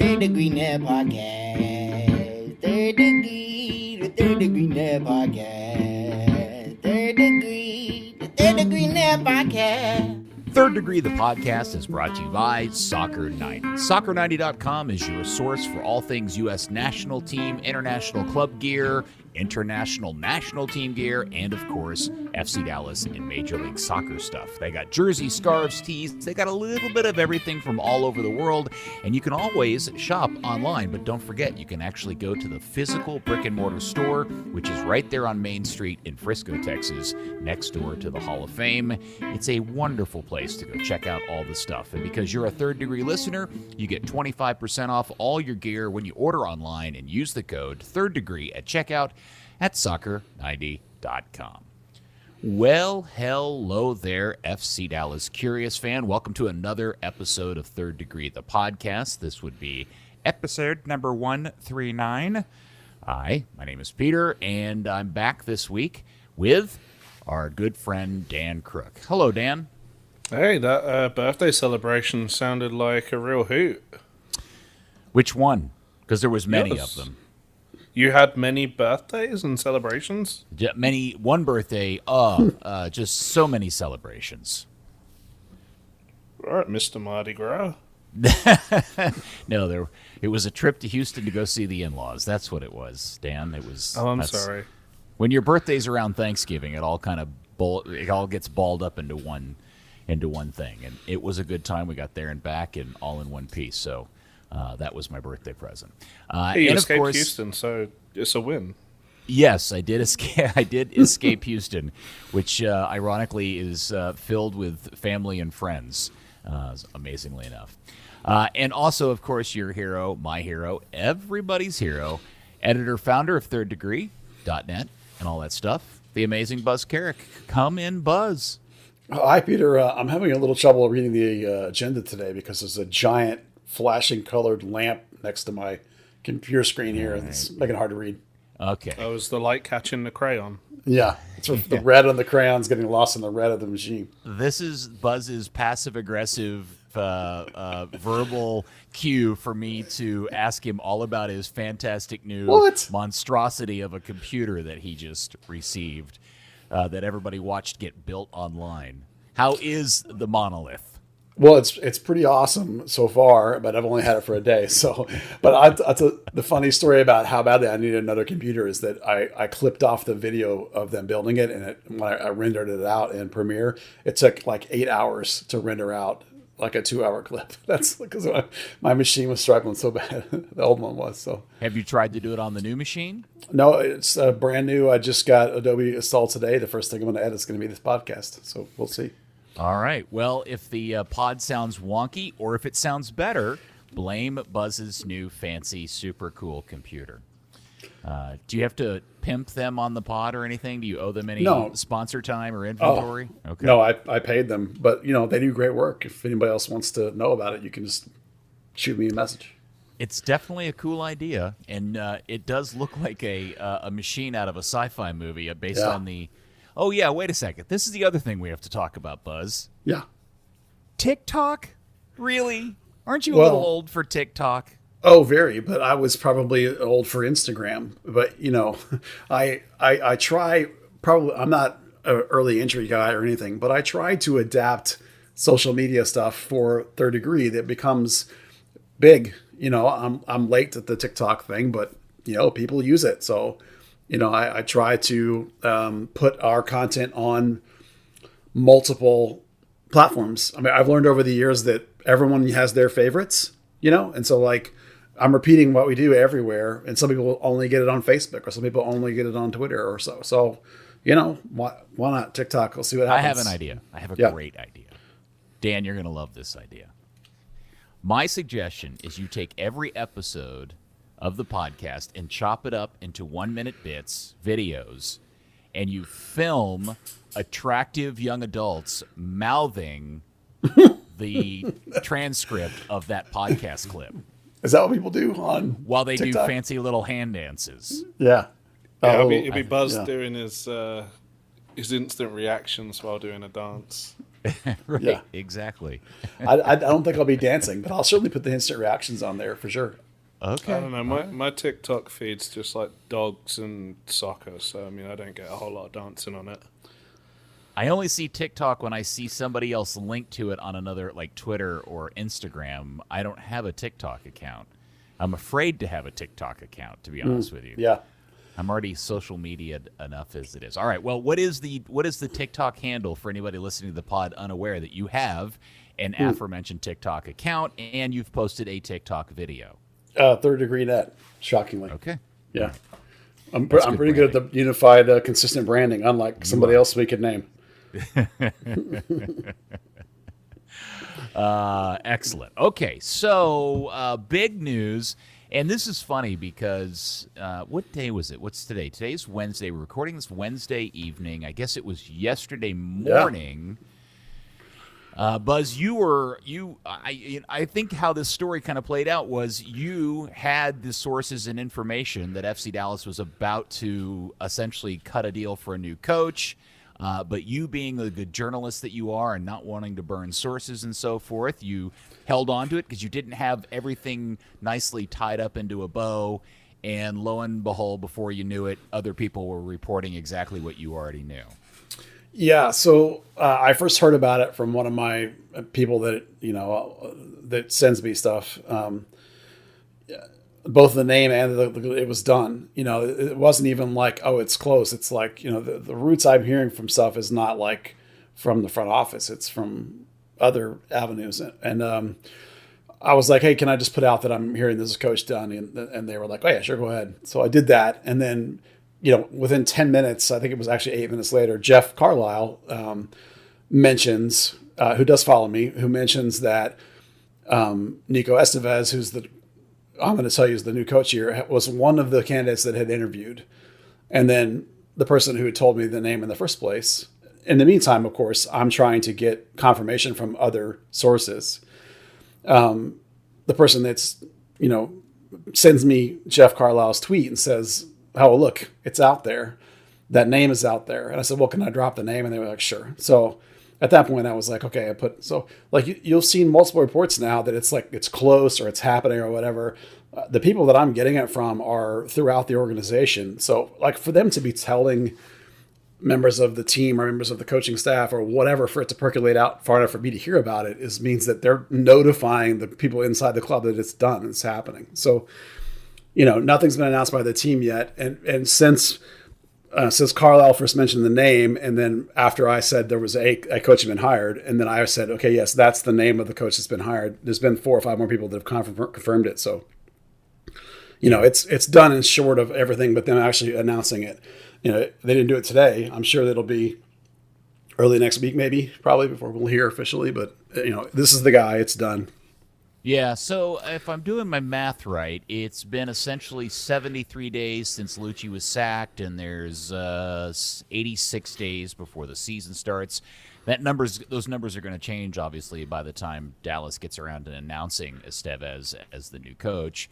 Third Degree Net Podcast. The Third Degree Net Podcast. The Third Degree Net Podcast. Third Degree, the podcast, is brought to you by Soccer 90. Soccer90.com is your source for all things U.S. national team, international club gear, international national team gear, and, of course, FC Dallas and Major League Soccer stuff. They got jerseys, scarves, tees. They got a little bit of everything from all over the world, and you can always shop online. But don't forget, you can actually go to the physical brick-and-mortar store, which is right there on Main Street in Frisco, Texas, next door to the Hall of Fame. It's a wonderful place to go check out all the stuff. And because you're a Third Degree listener, you get 25% off all your gear when you order online and use the code Third Degree at checkout at soccer90.com. Well, hello there, FC Dallas Curious fan. Welcome to another episode of Third Degree, the podcast. This would be episode number 139. Hi, my name is Peter, and I'm back this week with our good friend Dan Crooke. Hello, Dan. Hey, that birthday celebration sounded like a real hoot. Which one? Because there was many of them. You had many birthdays and celebrations? One birthday, just so many celebrations. All right, Mr. Mardi Gras. No, it was a trip to Houston to go see the in-laws. That's what it was, Dan. It was. Oh, I'm sorry. When your birthday's around Thanksgiving, it all gets balled up into one thing, and it was a good time. We got there and back, and all in one piece. So. That was my birthday present. Hey, you and escaped of course, Houston, so it's a win. Yes, I did escape Houston, which ironically is filled with family and friends, amazingly enough. And also, of course, your hero, my hero, everybody's hero, editor, founder of ThirdDegree.net and all that stuff, the amazing Buzz Carrick. Come in, Buzz. Hi, Peter. I'm having a little trouble reading the agenda today because there's a giant flashing colored lamp next to my computer screen here. Right. It's making it hard to read. Okay. Oh, is the light catching the crayon? Yeah. It's the red on the crayon's getting lost in the red of the machine. This is Buzz's passive-aggressive verbal cue for me to ask him all about his fantastic new monstrosity of a computer that he just received that everybody watched get built online. How is the monolith? Well, it's pretty awesome so far, but I've only had it for a day. So, but the funny story about how badly I needed another computer is that I clipped off the video of them building it, and when I rendered it out in Premiere, it took like 8 hours to render out like a 2-hour clip. That's because my machine was struggling so bad. The old one was. So, have you tried to do it on the new machine? No, it's brand new. I just got Adobe installed today. The first thing I'm going to edit is going to be this podcast. So we'll see. All right. Well, if the pod sounds wonky or if it sounds better, blame Buzz's new fancy, super cool computer. Do you have to pimp them on the pod or anything? Do you owe them any sponsor time or inventory? Okay. No, I paid them, but they do great work. If anybody else wants to know about it, you can just shoot me a message. It's definitely a cool idea, and it does look like a machine out of a sci-fi movie based on the. Oh, yeah, wait a second. This is the other thing we have to talk about, Buzz. Yeah. TikTok? Really? Aren't you a little old for TikTok? Oh, very, but I was probably old for Instagram. But, I try, probably, I'm not an early entry guy or anything, but I try to adapt social media stuff for Third Degree that becomes big. I'm late at the TikTok thing, but, people use it, so... I try to put our content on multiple platforms. I mean, I've learned over the years that everyone has their favorites, and so I'm repeating what we do everywhere. And some people only get it on Facebook, or some people only get it on Twitter or so. So, why not TikTok? We'll see what happens. I have an idea. I have a great idea. Dan, you're going to love this idea. My suggestion is you take every episode of the podcast and chop it up into 1-minute bits, videos, and you film attractive young adults mouthing the transcript of that podcast clip. Is that what people do on while they TikTok? Do fancy little hand dances? Yeah. It'd be Buzz doing his instant reactions while doing a dance. Right, Yeah. exactly. I don't think I'll be dancing, but I'll certainly put the instant reactions on there for sure. Okay. I don't know. My TikTok feed's just like dogs and soccer, so I mean, I don't get a whole lot of dancing on it. I only see TikTok when I see somebody else link to it on another, like Twitter or Instagram. I don't have a TikTok account. I'm afraid to have a TikTok account, to be honest with you. Yeah. I'm already social media enough as it is. All right. Well, what is the TikTok handle for anybody listening to the pod unaware that you have an aforementioned TikTok account and you've posted a TikTok video? Third degree net, shockingly. Okay. Yeah. I'm pretty good at the unified, consistent branding, unlike somebody else we could name. Excellent. Okay. So big news. And this is funny because what day was it? What's today? Today's Wednesday. We're recording this Wednesday evening. I guess it was yesterday morning. Yeah. Buzz, I think how this story kind of played out was you had the sources and information that FC Dallas was about to essentially cut a deal for a new coach. But you being the good journalist that you are and not wanting to burn sources and so forth, you held on to it because you didn't have everything nicely tied up into a bow. And lo and behold, before you knew it, other people were reporting exactly what you already knew. Yeah. So I first heard about it from one of my people that, that sends me stuff. Both the name and it was done. It wasn't even like, oh, it's close. It's like, the roots I'm hearing from stuff is not like from the front office. It's from other avenues. And I was like, hey, can I just put out that I'm hearing this is coach done? And they were like, oh yeah, sure, go ahead. So I did that. And then, within 10 minutes, I think it was actually 8 minutes later, Jeff Carlisle mentions, who does follow me, who mentions that Nico Estévez, who's I'm going to tell you is the new coach here, was one of the candidates that had interviewed. And then the person who had told me the name in the first place. In the meantime, of course, I'm trying to get confirmation from other sources. The person that's, sends me Jeff Carlisle's tweet and says, oh, look, it's out there. That name is out there. And I said, well, can I drop the name? And they were like, sure. So at that point, I was like, okay, you'll see multiple reports now that it's like it's close or it's happening or whatever. The people that I'm getting it from are throughout the organization. So like for them to be telling members of the team or members of the coaching staff or whatever for it to percolate out far enough for me to hear about it means that they're notifying the people inside the club that it's done, it's happening. So, nothing's been announced by the team yet. And since Carlisle first mentioned the name, and then after I said there was a coach had been hired, and then I said, okay, yes, that's the name of the coach that's been hired. There's been 4 or 5 more people that have confirmed it. So, it's done and short of everything but them actually announcing it. They didn't do it today. I'm sure that'll be early next week, maybe, probably before we'll hear officially. But, this is the guy. It's done. Yeah, so if I'm doing my math right, it's been essentially 73 days since Lucci was sacked, and there's 86 days before the season starts. Those numbers are going to change, obviously, by the time Dallas gets around to announcing Estévez as the new coach.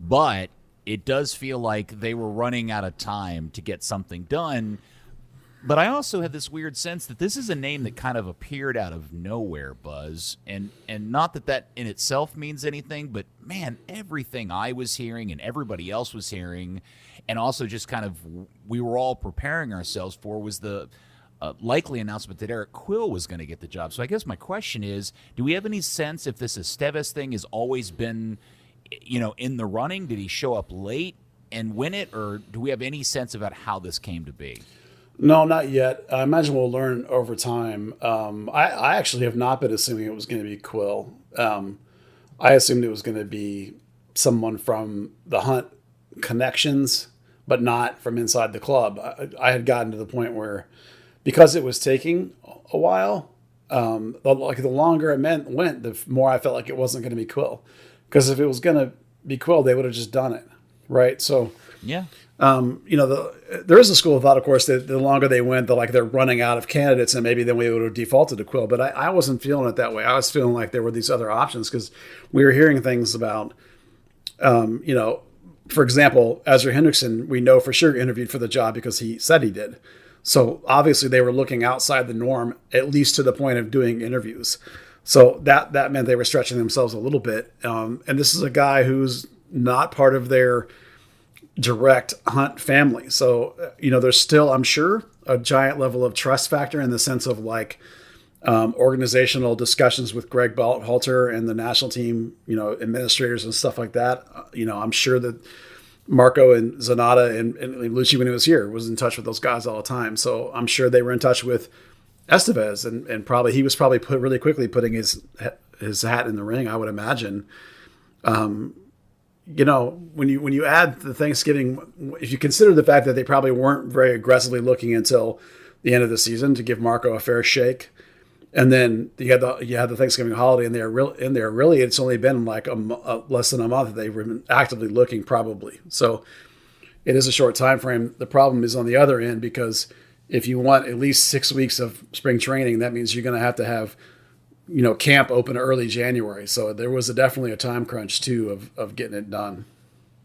But it does feel like they were running out of time to get something done. But I also have this weird sense that this is a name that kind of appeared out of nowhere, Buzz. And not that in itself means anything, but, man, everything I was hearing and everybody else was hearing, and also just kind of we were all preparing ourselves for was the likely announcement that Eric Quill was going to get the job. So I guess my question is, do we have any sense if this Estévez thing has always been, in the running? Did he show up late and win it? Or do we have any sense about how this came to be? No, not yet. I imagine we'll learn over time. I actually have not been assuming it was going to be Quill. I assumed it was going to be someone from the Hunt connections, but not from inside the club. I had gotten to the point where, because it was taking a while, the longer it went, the more I felt like it wasn't going to be Quill. Because if it was going to be Quill, they would have just done it, right? So yeah. There is a school of thought, of course, that the longer they went, they're running out of candidates, and maybe then we would have defaulted to Quill. But I wasn't feeling it that way. I was feeling like there were these other options because we were hearing things about, for example, Ezra Hendrickson, we know for sure interviewed for the job because he said he did. So obviously they were looking outside the norm, at least to the point of doing interviews. So that meant they were stretching themselves a little bit. And this is a guy who's not part of their direct Hunt family. So, there's still, I'm sure, a giant level of trust factor in the sense of like organizational discussions with Greg Berhalter and the national team, administrators and stuff like that. I'm sure that Marco and Zanata and Lucci, when he was here, was in touch with those guys all the time. So I'm sure they were in touch with Estévez and probably he was really quickly putting his hat in the ring, I would imagine. When you add the Thanksgiving, if you consider the fact that they probably weren't very aggressively looking until the end of the season to give Marco a fair shake, and then you had the Thanksgiving holiday, and really it's only been like less than a month that they've been actively looking, probably. So it is a short time frame. The problem is on the other end, because if you want at least 6 weeks of spring training, that means you're going to have camp open early January. So there was definitely a time crunch too of getting it done.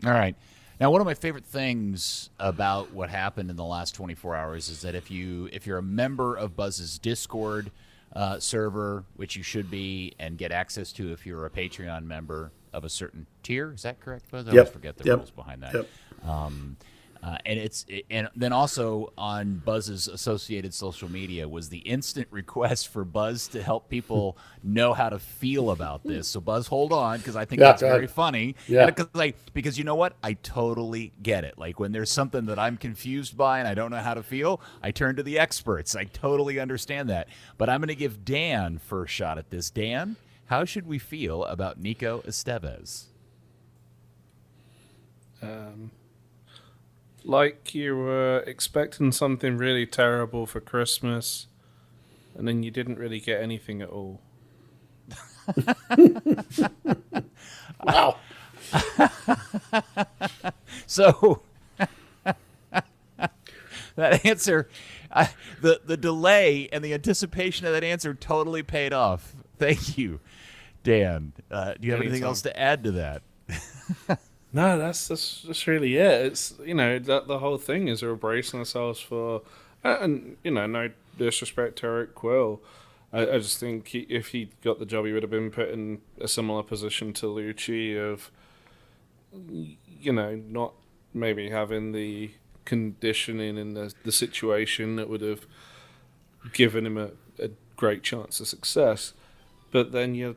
All right. Now, one of my favorite things about what happened in the last 24 hours is that if you're a member of Buzz's Discord server, which you should be and get access to if you're a Patreon member of a certain tier, is that correct, Buzz? I always forget the rules behind that. Yep. And then also on Buzz's associated social media was the instant request for Buzz to help people know how to feel about this. So Buzz, hold on, because I think that's very funny. Yeah. Because you know what? I totally get it. Like when there's something that I'm confused by and I don't know how to feel, I turn to the experts. I totally understand that. But I'm going to give Dan first shot at this. Dan, how should we feel about Nico Estévez? Like you were expecting something really terrible for Christmas, and then you didn't really get anything at all. Wow. So that answer, the delay and the anticipation of that answer totally paid off. Thank you, Dan. Do you have anything else to add to that? No, that's really it. It's the whole thing is we're bracing ourselves for, and no disrespect to Eric Quill, I just think if he got the job, he would have been put in a similar position to Lucci of, not maybe having the conditioning and the situation that would have given him a great chance of success, but then you're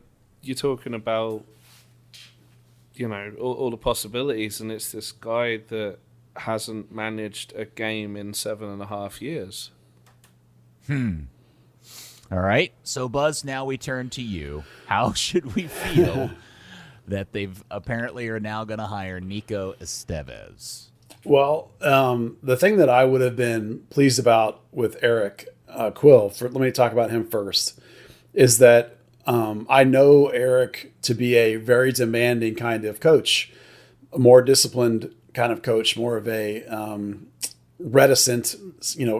talking about. All the possibilities, and it's this guy that hasn't managed a game in 7.5 years. All right. So, Buzz, now we turn to you. How should we feel that they've apparently are now going to hire Nico Estévez? Well, the thing that I would have been pleased about with Eric Quill, let me talk about him first, is that I know Eric to be a very demanding kind of coach, a more disciplined kind of coach, more of a reticent,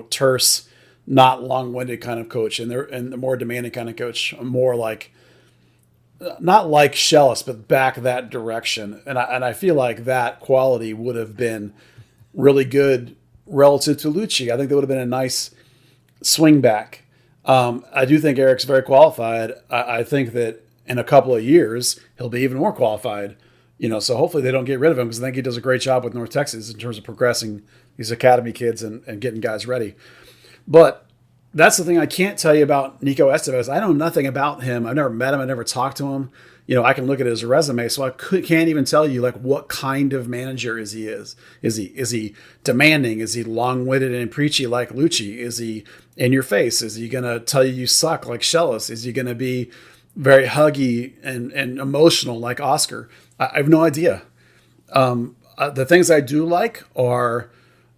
terse, not long-winded kind of coach, and the more demanding kind of coach, more like not like Shellis, but back that direction. And I feel like that quality would have been really good relative to Lucci. I think that would have been a nice swing back. I do think Eric's very qualified. I think that in a couple of years, he'll be even more qualified. So hopefully they don't get rid of him, because I think he does a great job with North Texas in terms of progressing these academy kids and getting guys ready. But that's the thing I can't tell you about Nico Estévez. I know nothing about him. I've never met him. I've never talked to him. I can look at his resume, so I can't even tell you like what kind of manager is he? Is he demanding? Is he long-winded and preachy like Lucci? Is he in your face? Is he going to tell you suck like Shellis? Is he going to be very huggy and emotional like Oscar? I have no idea. The things I do like are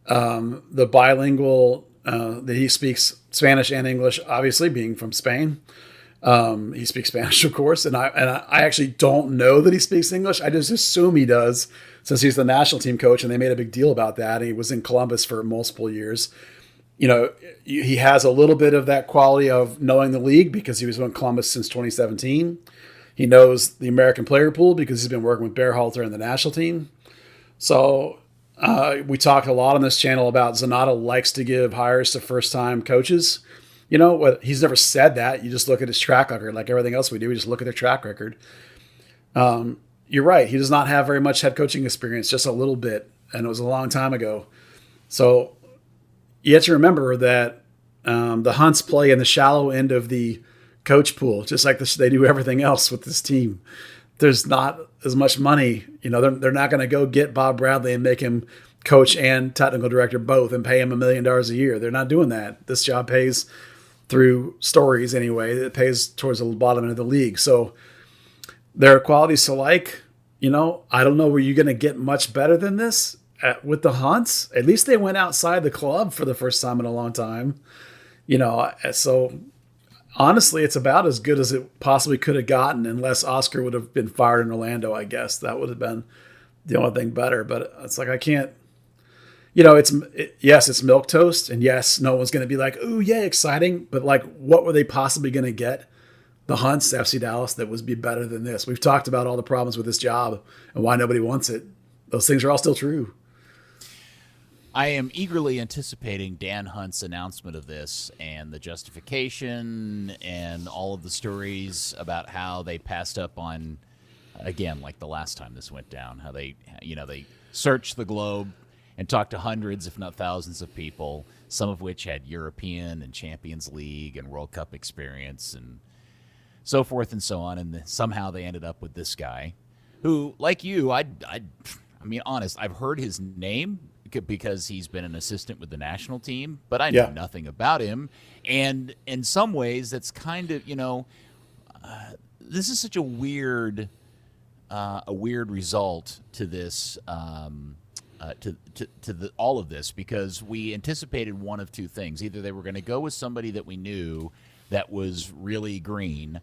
the bilingual, that he speaks Spanish and English, obviously being from Spain. He speaks Spanish, of course, and I actually don't know that he speaks English. I just assume he does, since he's the national team coach, and they made a big deal about that. And he was in Columbus for multiple years. He has a little bit of that quality of knowing the league, because he was in Columbus since 2017. He knows the American player pool because he's been working with Berhalter and the national team. So We talk a lot on this channel about Zanata likes to give hires to first-time coaches. You know what? He's never said that. You just look at his track record, like everything else we do. We just look at their track record. You're right. He does not have very much head coaching experience, just a little bit, and it was a long time ago. So you have to remember that the Hunts play in the shallow end of the coach pool, just like they do everything else with this team. There's not as much money. You know, they're not going to go get Bob Bradley and make him coach and technical director both and pay him $1 million a year. They're not doing that. This job pays through stories anyway. It pays towards the bottom end of the league. So there are qualities to like. You know, I don't know, were you going to get much better than this with the Hunts? At least they went outside the club for the first time in a long time. You know, so honestly, it's about as good as it possibly could have gotten, unless Oscar would have been fired in Orlando, I guess. That would have been the only thing better. But it's like, I can't, you know, yes, it's milquetoast. And yes, no one's going to be like, ooh, yeah, exciting. But like, what were they possibly going to get? The Hunts, FC Dallas, that would be better than this. We've talked about all the problems with this job and why nobody wants it. Those things are all still true. I am eagerly anticipating Dan Hunt's announcement of this and the justification and all of the stories about how they passed up on, again, like the last time this went down, how they searched the globe and talked to hundreds, if not thousands of people, some of which had European and Champions League and World Cup experience and so forth and so on. And somehow they ended up with this guy who, like you, I mean, honest, I've heard his name because he's been an assistant with the national team, but I know nothing about him. And in some ways, that's kind of, this is such a weird result to this, to all of this, because we anticipated one of two things. Either they were going to go with somebody that we knew that was really green,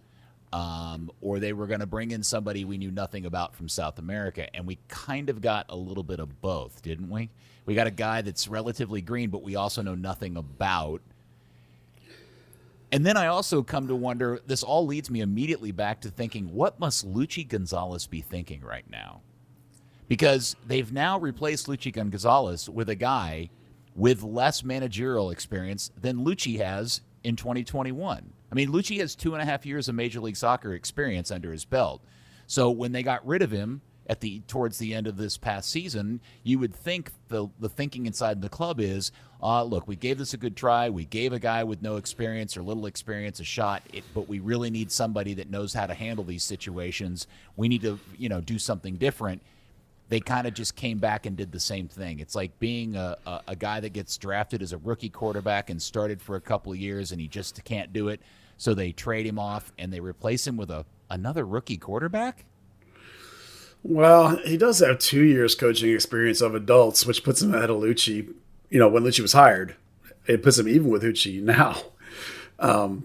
or they were going to bring in somebody we knew nothing about from South America. And we kind of got a little bit of both, didn't we? We got a guy that's relatively green, but we also know nothing about. And then I also come to wonder, this all leads me immediately back to thinking, what must Luchi Gonzalez be thinking right now? Because they've now replaced Luchi Gonzalez with a guy with less managerial experience than Luchi has in 2021. I mean, Luchi has 2.5 years of Major League Soccer experience under his belt. So when they got rid of him towards the end of this past season, you would think the thinking inside the club is, look, we gave this a good try. We gave a guy with no experience or little experience a shot, but we really need somebody that knows how to handle these situations. We need to, do something different. They kind of just came back and did the same thing. It's like being a guy that gets drafted as a rookie quarterback and started for a couple of years and he just can't do it. So they trade him off and they replace him with another rookie quarterback? Well, he does have 2 years coaching experience of adults, which puts him ahead of Luchi. When Luchi was hired, it puts him even with Luchi now. I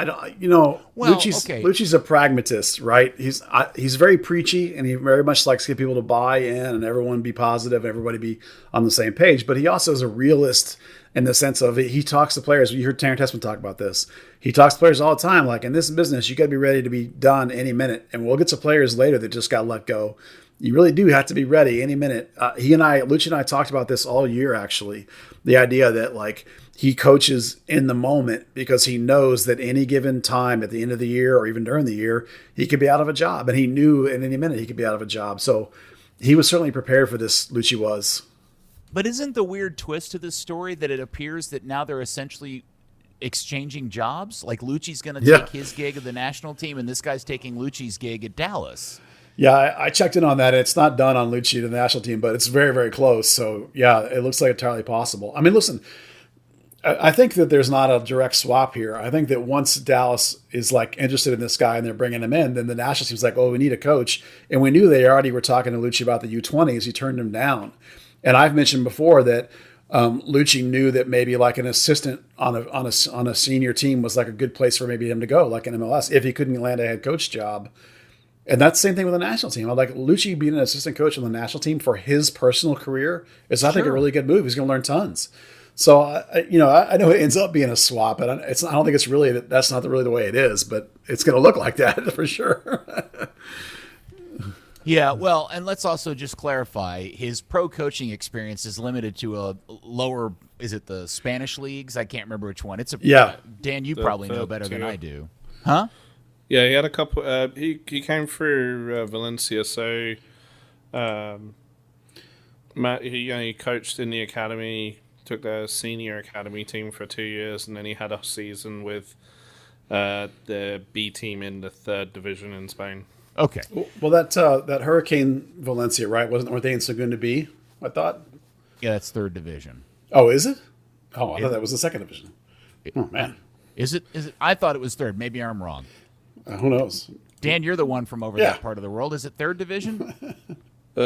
don't. Luchi's a pragmatist, right? He's very preachy, and he very much likes to get people to buy in and everyone be positive, everybody be on the same page. But he also is a realist in the sense of he talks to players. You heard Taryn Tessman talk about this. He talks to players all the time. Like, in this business, you got to be ready to be done any minute. And we'll get to players later that just got let go. You really do have to be ready any minute. Luchi and I talked about this all year, actually. The idea that, like, he coaches in the moment because he knows that any given time at the end of the year or even during the year, he could be out of a job. And he knew in any minute he could be out of a job. So he was certainly prepared for this, Luchi was. But isn't the weird twist to this story that it appears that now they're essentially exchanging jobs? Like, Lucci's going to take his gig at the national team, and this guy's taking Lucci's gig at Dallas. Yeah, I checked in on that. It's not done on Luchi to the national team, but it's very, very close. So, yeah, it looks like entirely possible. I mean, listen, I think that there's not a direct swap here. I think that once Dallas is, like, interested in this guy and they're bringing him in, then the national team's like, oh, we need a coach. And we knew they already were talking to Luchi about the U20s. He turned him down. And I've mentioned before that Luchi knew that maybe like an assistant on a senior team was like a good place for maybe him to go, like in MLS, if he couldn't land a head coach job. And that's the same thing with the national team. I'm like, Luchi being an assistant coach on the national team for his personal career is, I think, a really good move. He's going to learn tons. So, I know it ends up being a swap, but I don't think it's really, that's not really the way it is, but it's going to look like that for sure. Yeah, well, and let's also just clarify, his pro coaching experience is limited to a lower, is it the Spanish leagues? I can't remember which one. It's a Dan, you probably know better than I do. Huh? Yeah, he had a couple. He came through Valencia, so he coached in the academy, took the senior academy team for 2 years, and then he had a season with the B team in the 3rd division in Spain. Okay. Well, that Hurricane Valencia, right? Weren't they in Segunda B? I thought. Yeah, that's 3rd division. Oh, is it? Oh, I thought that was the 2nd division. Oh man. Is it? I thought it was 3rd. Maybe I'm wrong. Who knows? Dan, you're the one from over that part of the world. Is it 3rd division?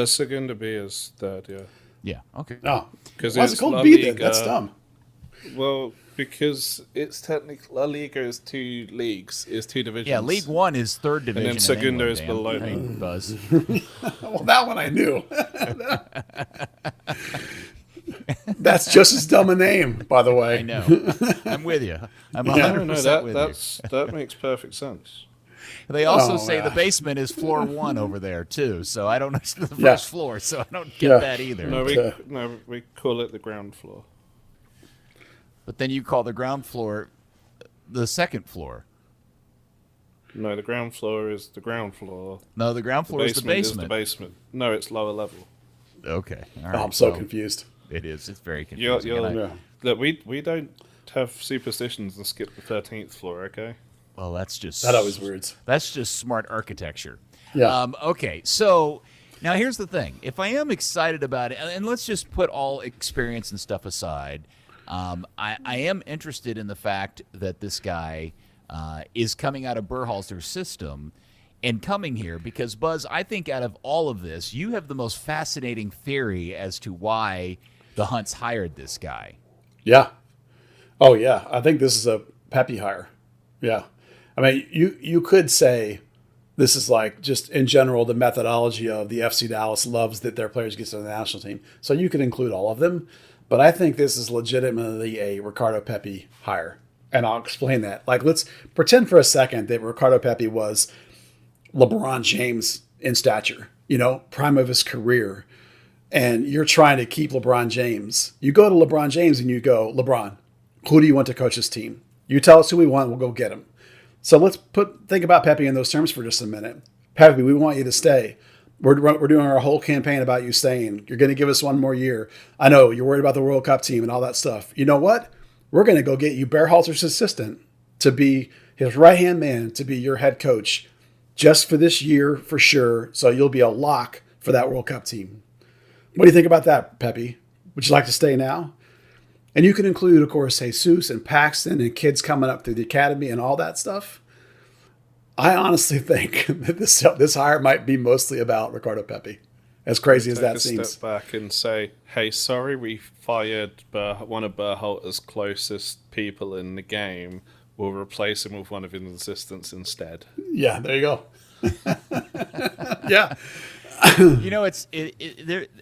Segunda B is 3rd, yeah. Yeah. Okay. Oh, because why is it called B then? That's dumb. Well, because it's technically La Liga is 2 leagues, is 2 divisions. Yeah, League 1 is 3rd division. And then Segunda is Dan. below. Hey, Buzz. Well, that one I knew. That's just as dumb a name, by the way. I know. I'm with you. I'm 100% with you. That makes perfect sense. They also say the basement is floor 1 over there too, so I don't know the first floor, so I don't get that either. No, we call it the ground floor. But then you call the ground floor the 2nd floor. No, the ground floor is the ground floor. No, the ground floor is the basement. Is the basement. No, it's lower level. Okay. All right. I'm so confused. It is. It's very confusing. Look, we don't have superstitions and skip the 13th floor, okay? Well, that's just... That always weirds. That's just smart architecture. Yeah. Okay, so now here's the thing. If I am excited about it, and let's just put all experience and stuff aside, I am interested in the fact that this guy is coming out of Berhalter's system and coming here because, Buzz, I think out of all of this, you have the most fascinating theory as to why the Hunts hired this guy. Yeah. Oh, yeah. I think this is a Pepe hire. Yeah. I mean, you could say this is like just in general the methodology of the FC Dallas loves that their players get to the national team. So you could include all of them. But I think this is legitimately a Ricardo Pepi hire. And I'll explain that. Like, let's pretend for a second that Ricardo Pepi was LeBron James in stature, prime of his career. And you're trying to keep LeBron James. You go to LeBron James and you go, LeBron, who do you want to coach this team? You tell us who we want, we'll go get him. So let's think about Pepe in those terms for just a minute. Pepe, we want you to stay. We're doing our whole campaign about you staying. You're going to give us one more year. I know you're worried about the World Cup team and all that stuff. You know what? We're going to go get you Berhalter's assistant to be his right-hand man, to be your head coach just for this year for sure. So you'll be a lock for that World Cup team. What do you think about that, Pepe? Would you like to stay now? And you can include, of course, Jesus and Paxton and kids coming up through the academy and all that stuff. I honestly think that this hire might be mostly about Ricardo Pepi, as crazy as that seems. Step back and say, hey, sorry we fired one of Berhalter's closest people in the game. We'll replace him with one of his assistants instead. Yeah, there you go. Yeah.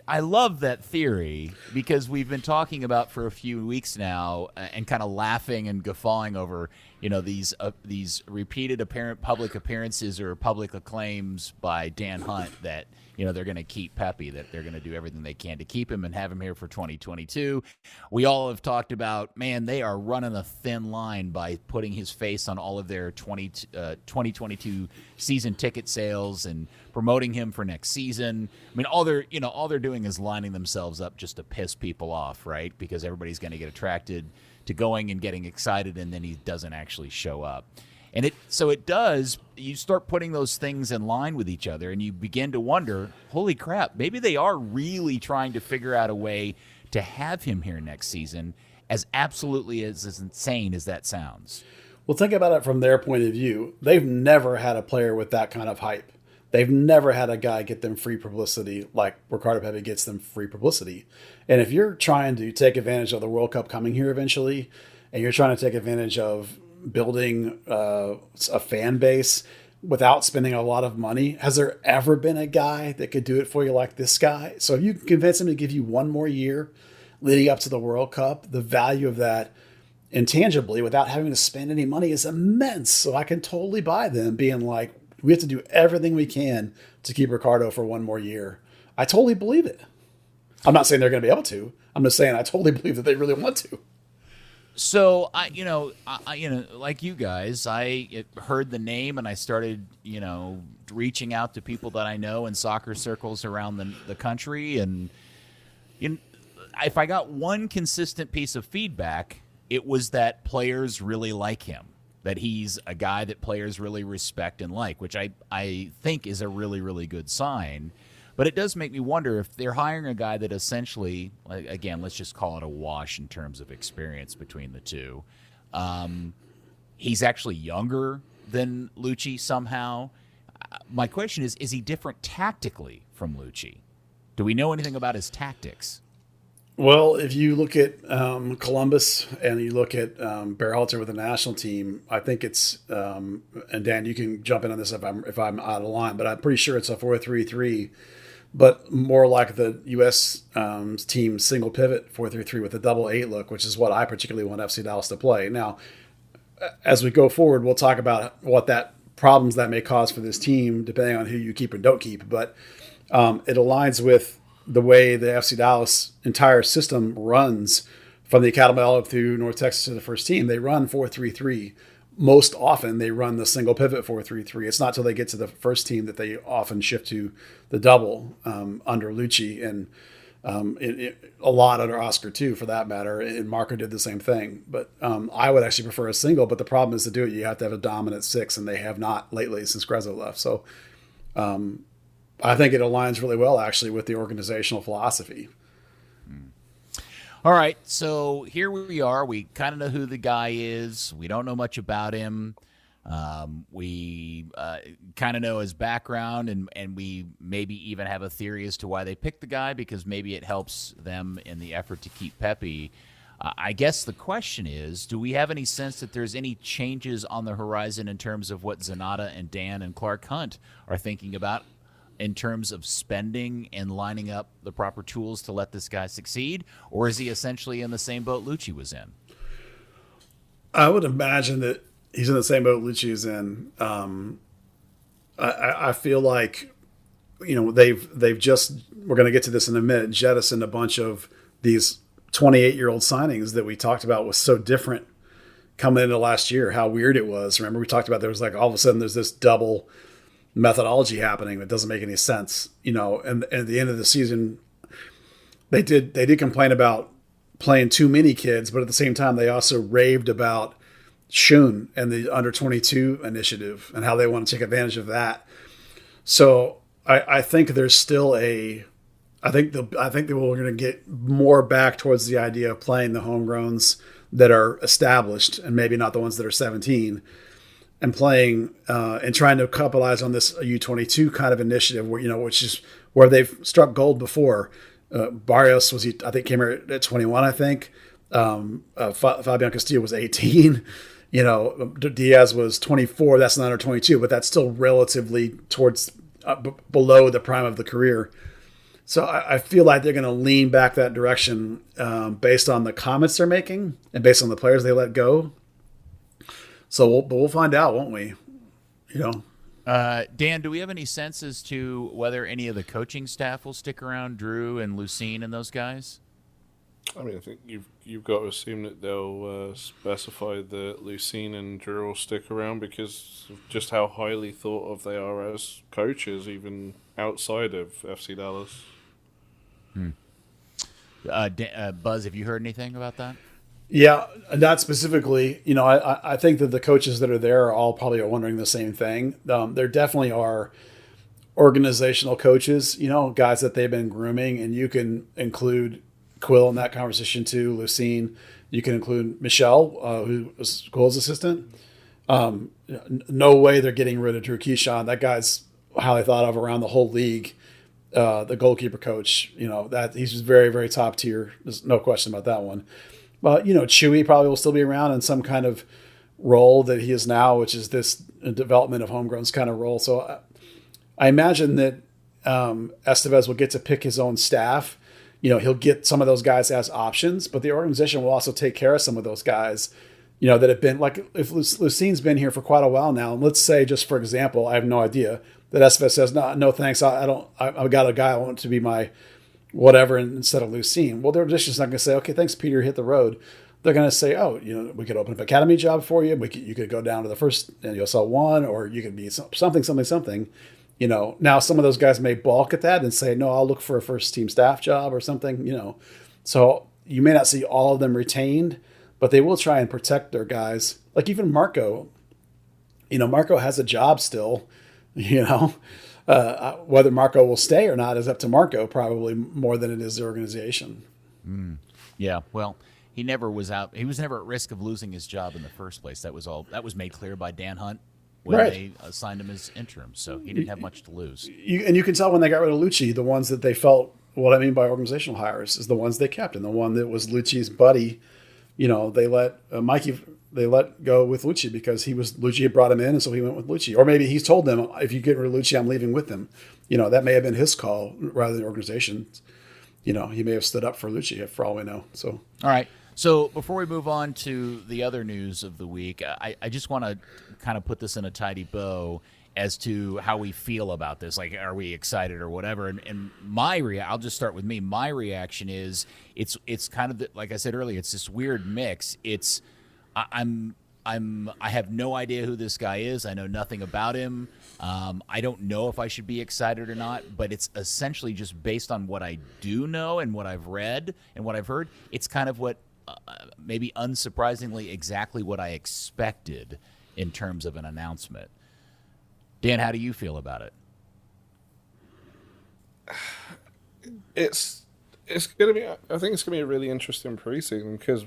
I love that theory because we've been talking about for a few weeks now and kind of laughing and guffawing over, these repeated apparent public appearances or public acclaims by Dan Hunt that, they're going to keep Pepi, that they're going to do everything they can to keep him and have him here for 2022. We all have talked about, man, they are running a thin line by putting his face on all of their 2022 season ticket sales and promoting him for next season. I mean, all they're doing is lining themselves up just to piss people off, right? Because everybody's going to get attracted to going and getting excited, and then he doesn't actually show up. And you start putting those things in line with each other, and you begin to wonder, holy crap, maybe they are really trying to figure out a way to have him here next season, as absolutely as insane as that sounds. Well, think about it from their point of view. They've never had a player with that kind of hype. They've never had a guy get them free publicity like Ricardo Pepi gets them free publicity. And if you're trying to take advantage of the World Cup coming here eventually, and you're trying to take advantage of building a fan base without spending a lot of money, has there ever been a guy that could do it for you like this guy? So if you can convince him to give you one more year leading up to the World Cup, the value of that intangibly without having to spend any money is immense. So I can totally buy them being like, We have to do everything we can to keep Ricardo for one more year. I totally believe it. I'm not saying they're going to be able to. I'm just saying I totally believe that they really want to. So I like you guys, I heard the name and I started, reaching out to people that I know in soccer circles around the country. And if I got one consistent piece of feedback, it was that players really like him, that he's a guy that players really respect and like, which I think is a really, really good sign. But it does make me wonder if they're hiring a guy that essentially, again, let's just call it a wash in terms of experience between the two. He's actually younger than Lucci somehow. My question is he different tactically from Lucci? Do we know anything about his tactics? Well, if you look at Columbus and you look at Berhalter with the national team, I think it's and Dan, you can jump in on this if I'm out of line, but I'm pretty sure it's a 4-3-3, but more like the U.S. Team single pivot 4-3-3 with a double 8 look, which is what I particularly want FC Dallas to play. Now, as we go forward, we'll talk about what problems that may cause for this team, depending on who you keep and don't keep. But it aligns with the way the FC Dallas entire system runs from the academy all up through North Texas to the first team. They run 4-3-3. Most often they run the single pivot 4-3-3. It's not till they get to the first team that they often shift to the double under Lucci, and a lot under Oscar too, for that matter. And Marco did the same thing. But I would actually prefer a single, but the problem is to do it, you have to have a dominant 6, and they have not lately since Grezzo left. So I think it aligns really well, actually, with the organizational philosophy. All right, so here we are. We kind of know who the guy is. We don't know much about him. We kind of know his background, and we maybe even have a theory as to why they picked the guy, because maybe it helps them in the effort to keep Pepe. I guess the question is, do we have any sense that there's any changes on the horizon in terms of what Zanata and Dan and Clark Hunt are thinking about in terms of spending and lining up the proper tools to let this guy succeed? Or is he essentially in the same boat Lucci was in? I would imagine that he's in the same boat Lucci is in. I feel like, they've just, we're going to get to this in a minute, jettisoned a bunch of these 28-year-old signings that we talked about was so different coming into last year, how weird it was. Remember, we talked about there was like all of a sudden there's this double methodology happening that doesn't make any sense, and at the end of the season, they did complain about playing too many kids, but at the same time, they also raved about Shun and the under 22 initiative and how they want to take advantage of that. So I think there's still I think that we're going to get more back towards the idea of playing the homegrowns that are established and maybe not the ones that are 17, and playing and trying to capitalize on this U22 kind of initiative where, which is where they've struck gold before. Barrios came here at 21, I think. Fabian Castillo was 18. Diaz was 24. That's not under 22, but that's still relatively towards below the prime of the career. So I feel like they're going to lean back that direction based on the comments they're making and based on the players they let go. So we'll find out, won't we? Dan, do we have any sense as to whether any of the coaching staff will stick around, Drew and Lucene and those guys? I mean, I think you've got to assume that they'll specify that Lucene and Drew will stick around because of just how highly thought of they are as coaches, even outside of FC Dallas. Buzz, have you heard anything about that? Yeah, not specifically. I think that the coaches that are there are all probably wondering the same thing. There definitely are organizational coaches, guys that they've been grooming, and you can include Quill in that conversation too, Lucene. You can include Michelle, who was Quill's assistant. No way they're getting rid of Drew Keyshawn. That guy's highly thought of around the whole league. The goalkeeper coach, that he's just very, very top tier. There's no question about that one. But, Chewy probably will still be around in some kind of role that he is now, which is this development of homegrowns kind of role. So I imagine that Estévez will get to pick his own staff. He'll get some of those guys as options, but the organization will also take care of some of those guys that have been like, if Lucine's been here for quite a while now, and let's say, just for example, I have no idea, that Estévez says, no thanks, I've got a guy I want to be my whatever instead of Lucine. Well, they're just not going to say, okay, thanks, Peter, hit the road. They're going to say, oh, we could open up an academy job for you. You could go down to the first and you'll sell one, or you could be something. Now some of those guys may balk at that and say, no, I'll look for a first team staff job or something, So you may not see all of them retained, but they will try and protect their guys. Like even Marco, Marco has a job still, whether Marco will stay or not is up to Marco, probably more than it is the organization. Yeah, well, he never was out. He was never at risk of losing his job in the first place. That was made clear by Dan Hunt when they assigned him as interim. So he didn't have much to lose. And you can tell when they got rid of Lucci, the ones that they felt, what I mean by organizational hires is the ones they kept. And the one that was Lucci's buddy, they let Mikey, they let go with Lucci because Lucci had brought him in. And so he went with Lucci. Or maybe he's told them, if you get rid of Lucci, I'm leaving with him. That may have been his call rather than the organization. He may have stood up for Lucci for all we know. So, all right. So before we move on to the other news of the week, I just want to kind of put this in a tidy bow as to how we feel about this. Like, are we excited or whatever? And I'll just start with me. My reaction is it's kind of like I said earlier. It's this weird mix. I have no idea who this guy is. I know nothing about him. I don't know if I should be excited or not, but it's essentially just based on what I do know and what I've read and what I've heard. It's kind of what, maybe unsurprisingly, exactly what I expected in terms of an announcement. Dan, how do you feel about it? It's going to be. I think it's going to be a really interesting preseason because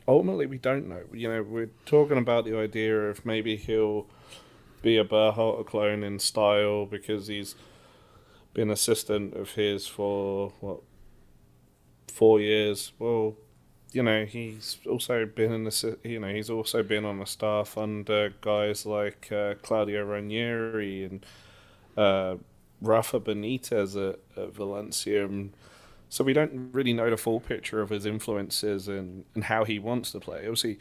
ultimately we don't know. We're talking about the idea of maybe he'll be a Berhalter clone in style because he's been assistant of his for 4 years. Well, he's also been he's also been on the staff under guys like Claudio Ranieri and Rafa Benitez at Valencia. So we don't really know the full picture of his influences and how he wants to play. Obviously,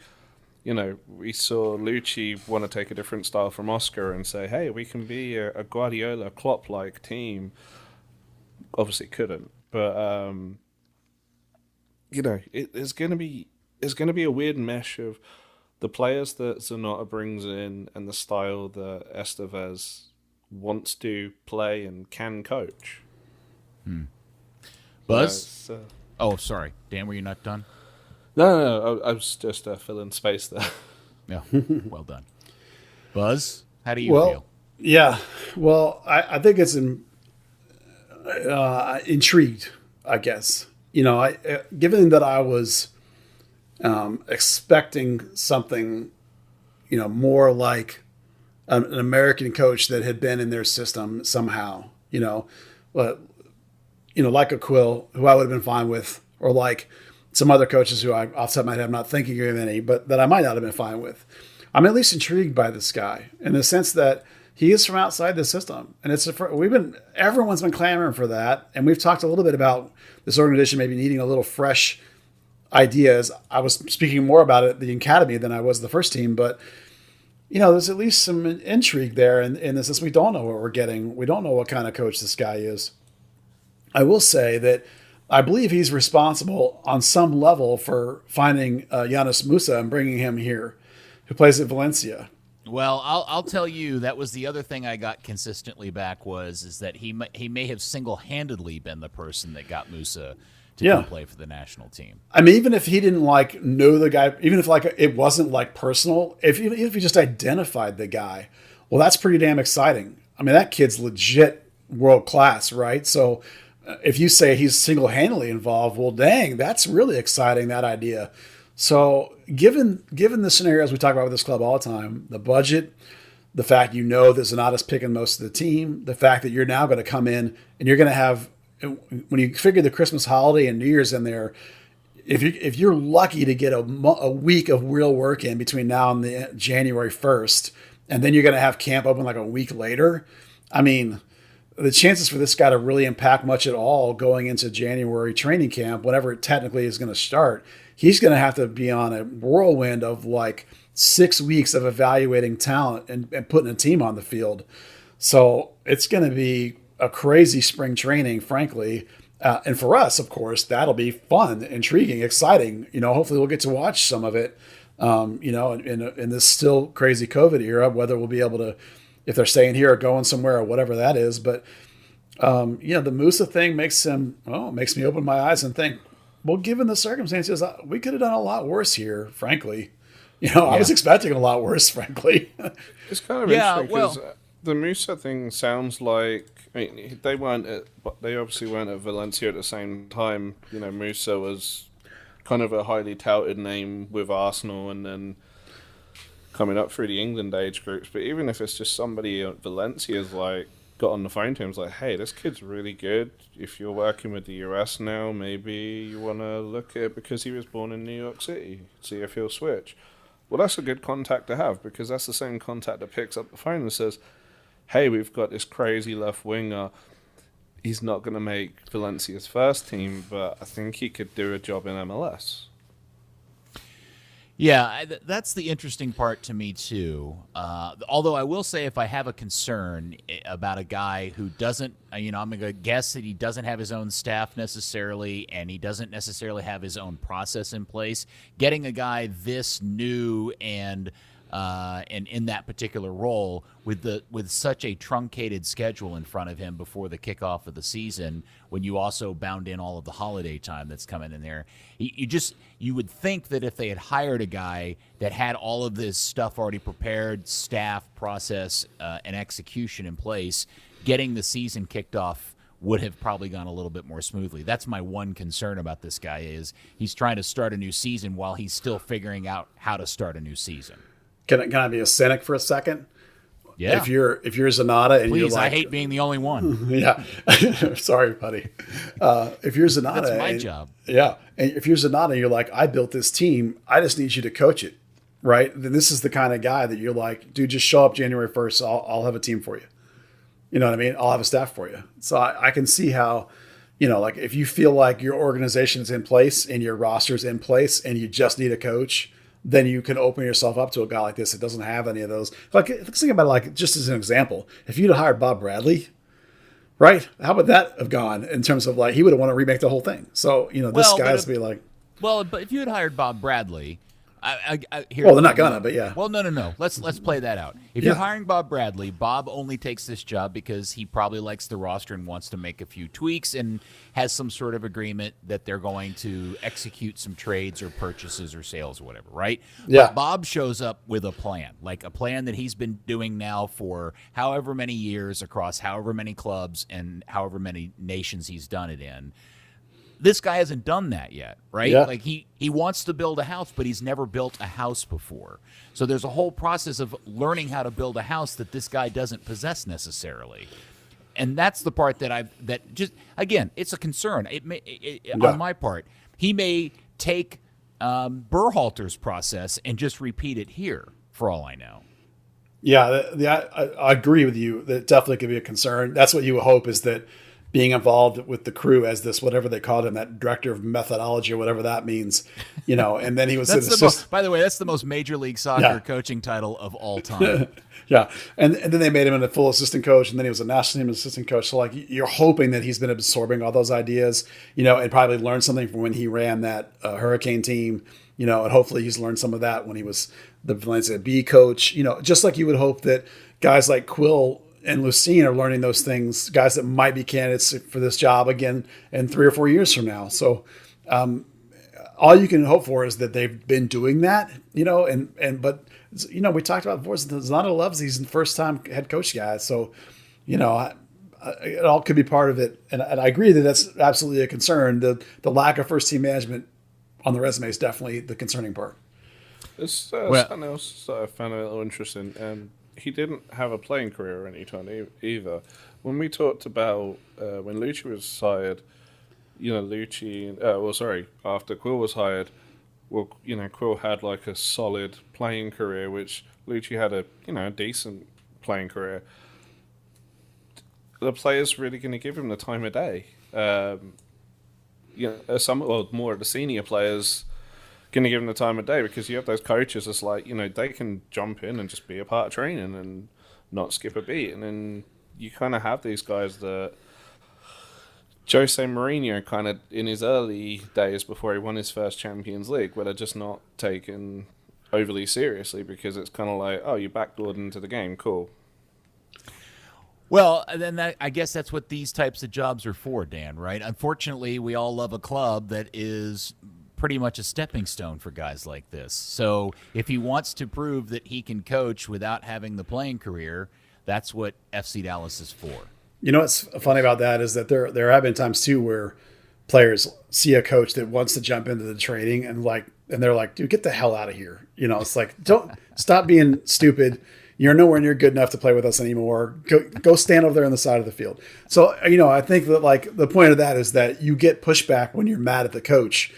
we saw Lucci want to take a different style from Oscar and say, hey, we can be a Guardiola Klopp-like team. Obviously couldn't, but it's going to be a weird mesh of the players that Zanotta brings in and the style that Estévez wants to play and can coach. Buzz? Oh, sorry. Dan, were you not done? No, I was just filling space there. Yeah, well done. Buzz, how do you feel? Yeah, well, I think it's intrigued, I guess. Given that I was expecting something, more like an American coach that had been in their system somehow, like a Quill, who I would have been fine with, or like some other coaches who I off the top of my head I'm not thinking of any, but that I might not have been fine with. I'm at least intrigued by this guy in the sense that he is from outside the system, and everyone's been clamoring for that, and we've talked a little bit about this organization maybe needing a little fresh ideas. I was speaking more about it at the academy than I was the first team, but there's at least some intrigue there in the sense we don't know what we're getting. We don't know what kind of coach this guy is. I will say that I believe he's responsible on some level for finding Yunus Musah and bringing him here, who plays at Valencia. Well, I'll tell you, that was the other thing I got consistently back is that he may have single-handedly been the person that got Musah to come play for the national team. I mean, even if he didn't know the guy, even if it wasn't personal, if he just identified the guy, well, that's pretty damn exciting. I mean, that kid's legit world class, right? So if you say he's single-handedly involved, well, dang, that's really exciting, that idea. So given the scenarios we talk about with this club all the time, the budget, the fact that Zanotta's picking most of the team, the fact that you're now going to come in and you're going to have, when you figure the Christmas holiday and New Year's in there, if you're lucky to get a week of real work in between now and the January 1st, and then you're going to have camp open a week later, I mean, the chances for this guy to really impact much at all going into January training camp, whenever it technically is going to start, he's going to have to be on a whirlwind of like 6 weeks of evaluating talent and putting a team on the field. So it's going to be a crazy spring training, frankly. And for us, of course, that'll be fun, intriguing, exciting. Hopefully we'll get to watch some of it, in this still crazy COVID era, whether we'll be able to, if they're staying here or going somewhere or whatever that is. But, the Musa thing makes me open my eyes and think, well, given the circumstances, we could have done a lot worse here, frankly. I was expecting a lot worse, frankly. It's kind of interesting because the Musa thing sounds like, they obviously weren't at Valencia at the same time. Musa was kind of a highly touted name with Arsenal and then coming up through the England age groups. But even if it's just somebody at Valencia's got on the phone to him, was like, hey, this kid's really good. If you're working with the US now, maybe you want to look at it because he was born in New York City. See if he'll switch. Well, that's a good contact to have because that's the same contact that picks up the phone and says, hey, we've got this crazy left winger. He's not going to make Valencia's first team, but I think he could do a job in MLS. Yeah, that's the interesting part to me, too. Although I will say if I have a concern about a guy who doesn't, I'm going to guess that he doesn't have his own staff necessarily, and he doesn't necessarily have his own process in place, getting a guy this new and in that particular role with such a truncated schedule in front of him before the kickoff of the season, when you also bound in all of the holiday time that's coming in there, you would think that if they had hired a guy that had all of this stuff already prepared, staff, process, and execution in place, getting the season kicked off would have probably gone a little bit more smoothly. That's my one concern about this guy is he's trying to start a new season while he's still figuring out how to start a new season. Can I be a cynic for a second? Yeah. If you're Zanata and please, you're I hate being the only one. Yeah. Sorry, buddy. If you're Zanata, that's my job. Yeah. And if you're Zanata, you're like, I built this team. I just need you to coach it. Right. Then this is the kind of guy that you're like, dude, just show up January 1st. I'll have a team for you. You know what I mean? I'll have a staff for you. So I can see how, if you feel like your organization's in place and your roster's in place and you just need a coach, then you can open yourself up to a guy like this that doesn't have any of those. Let's think about it just as an example. If you'd have hired Bob Bradley, right? How would that have gone in terms of he would have wanted to remake the whole thing? So, this guy has to be like. Well, but if you had hired Bob Bradley, they're not gonna, but yeah. Well, no. Let's play that out. If you're hiring Bob Bradley, Bob only takes this job because he probably likes the roster and wants to make a few tweaks and has some sort of agreement that they're going to execute some trades or purchases or sales or whatever, right? Yeah. But Bob shows up with a plan, like a plan that he's been doing now for however many years across however many clubs and however many nations he's done it in. This guy hasn't done that yet, right? Yeah. He wants to build a house, but he's never built a house before. So there's a whole process of learning how to build a house that this guy doesn't possess necessarily. And that's the part that just again, it's a concern. On my part, he may take Berhalter's process and just repeat it here, for all I know. Yeah, I agree with you. That definitely could be a concern. That's what you would hope is that being involved with the crew as this, whatever they called him, that director of methodology or whatever that means, and then he was. By the way, that's the most Major League Soccer coaching title of all time. Yeah, and then they made him a full assistant coach, and then he was a national team assistant coach. So you're hoping that he's been absorbing all those ideas, and probably learned something from when he ran that Hurricane team, and hopefully he's learned some of that when he was the Valencia B coach. Just like you would hope that guys like Quill and Lucene are learning those things, guys that might be candidates for this job again in 3 or 4 years from now. So all you can hope for is that they've been doing that, but we talked about before, Zanata loves these first-time head coach guys. So, it all could be part of it. And I agree that that's absolutely a concern. The lack of first-team management on the resume is definitely the concerning part. It's something else I found a little interesting. He didn't have a playing career at any time either. When we talked about when Lucci was hired, after Quill was hired, Quill had a solid playing career, which Lucci had a decent playing career. The players really going to give him the time of day. More of the senior players going to give them the time of day, because you have those coaches that's like, they can jump in and just be a part of training and not skip a beat. And then you kind of have these guys that Jose Mourinho kind of in his early days before he won his first Champions League, where they're just not taken overly seriously, because it's kind of like, oh, you backdoored into the game, cool. Well, then I guess that's what these types of jobs are for, Dan, right? Unfortunately, we all love a club that is pretty much a stepping stone for guys like this. So if he wants to prove that he can coach without having the playing career, that's what FC Dallas is for. You know what's funny about that is that there have been times too where players see a coach that wants to jump into the training and they're like, dude, get the hell out of here. It's like, don't stop being stupid. You're nowhere near good enough to play with us anymore. Go stand over there on the side of the field. So, I think that like the point of that is that you get pushback when you're mad at the coach.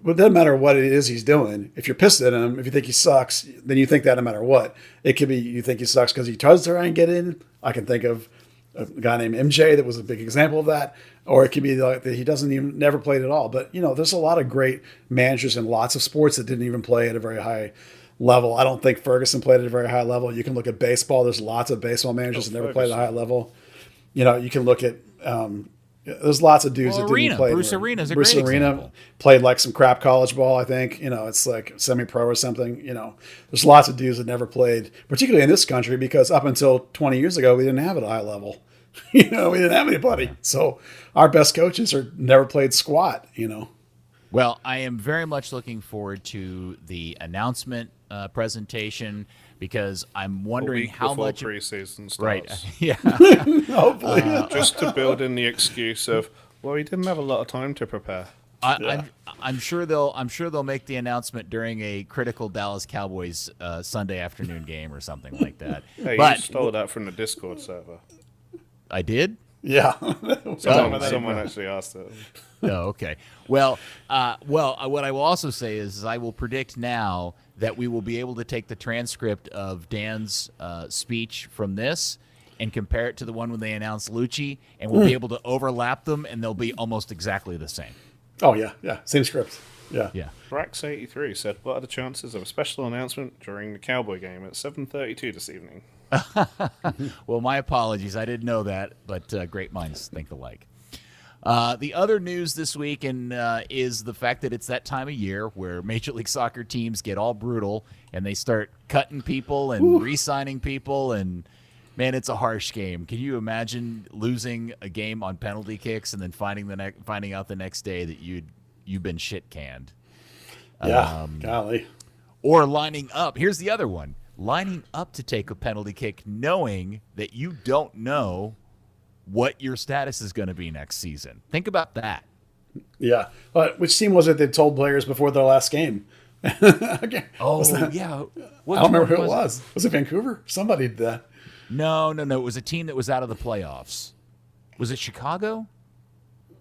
But it doesn't matter what it is he's doing. If you're pissed at him, if you think he sucks, then you think that no matter what. It could be you think he sucks because he tries to try and get in. I can think of a guy named MJ that was a big example of that. Or it could be like that he never played at all. But, there's a lot of great managers in lots of sports that didn't even play at a very high level. I don't think Ferguson played at a very high level. You can look at baseball. There's lots of baseball managers that never played at a high level. You can look at there's lots of dudes that didn't play. Bruce Arena's a great example. Played like some crap college ball, I think. It's like semi-pro or something. There's lots of dudes that never played, particularly in this country, because up until 20 years ago, we didn't have it at a high level. We didn't have anybody. So our best coaches never played squat, Well, I am very much looking forward to the announcement presentation, because I'm wondering how much preseason starts. Right? Yeah. Hopefully, just to build in the excuse of, well, he didn't have a lot of time to prepare. I'm sure they'll make the announcement during a critical Dallas Cowboys Sunday afternoon game or something like that. Hey, but you stole that from the Discord server. I did. yeah. Someone actually asked it. Oh, okay. Well, what I will also say is I will predict now that we will be able to take the transcript of Dan's speech from this and compare it to the one when they announced Lucci, and we'll be able to overlap them, and they'll be almost exactly the same. Oh yeah, same script. Yeah. Brax83 said, what are the chances of a special announcement during the Cowboy game at 7:32 this evening? Well, my apologies. I didn't know that, but great minds think alike. The other news this week is the fact that it's that time of year where Major League Soccer teams get all brutal and they start cutting people and re-signing people, and man, it's a harsh game. Can you imagine losing a game on penalty kicks and then finding out the next day that you've been shit canned? Yeah, golly. Or lining up. Here's the other one. Lining up to take a penalty kick knowing that you don't know what your status is going to be next season. Think about that. Yeah. But which team was it that told players before their last game? Okay. Oh, yeah. I don't remember who it was. Was it Vancouver? Somebody did that. No. It was a team that was out of the playoffs. Was it Chicago?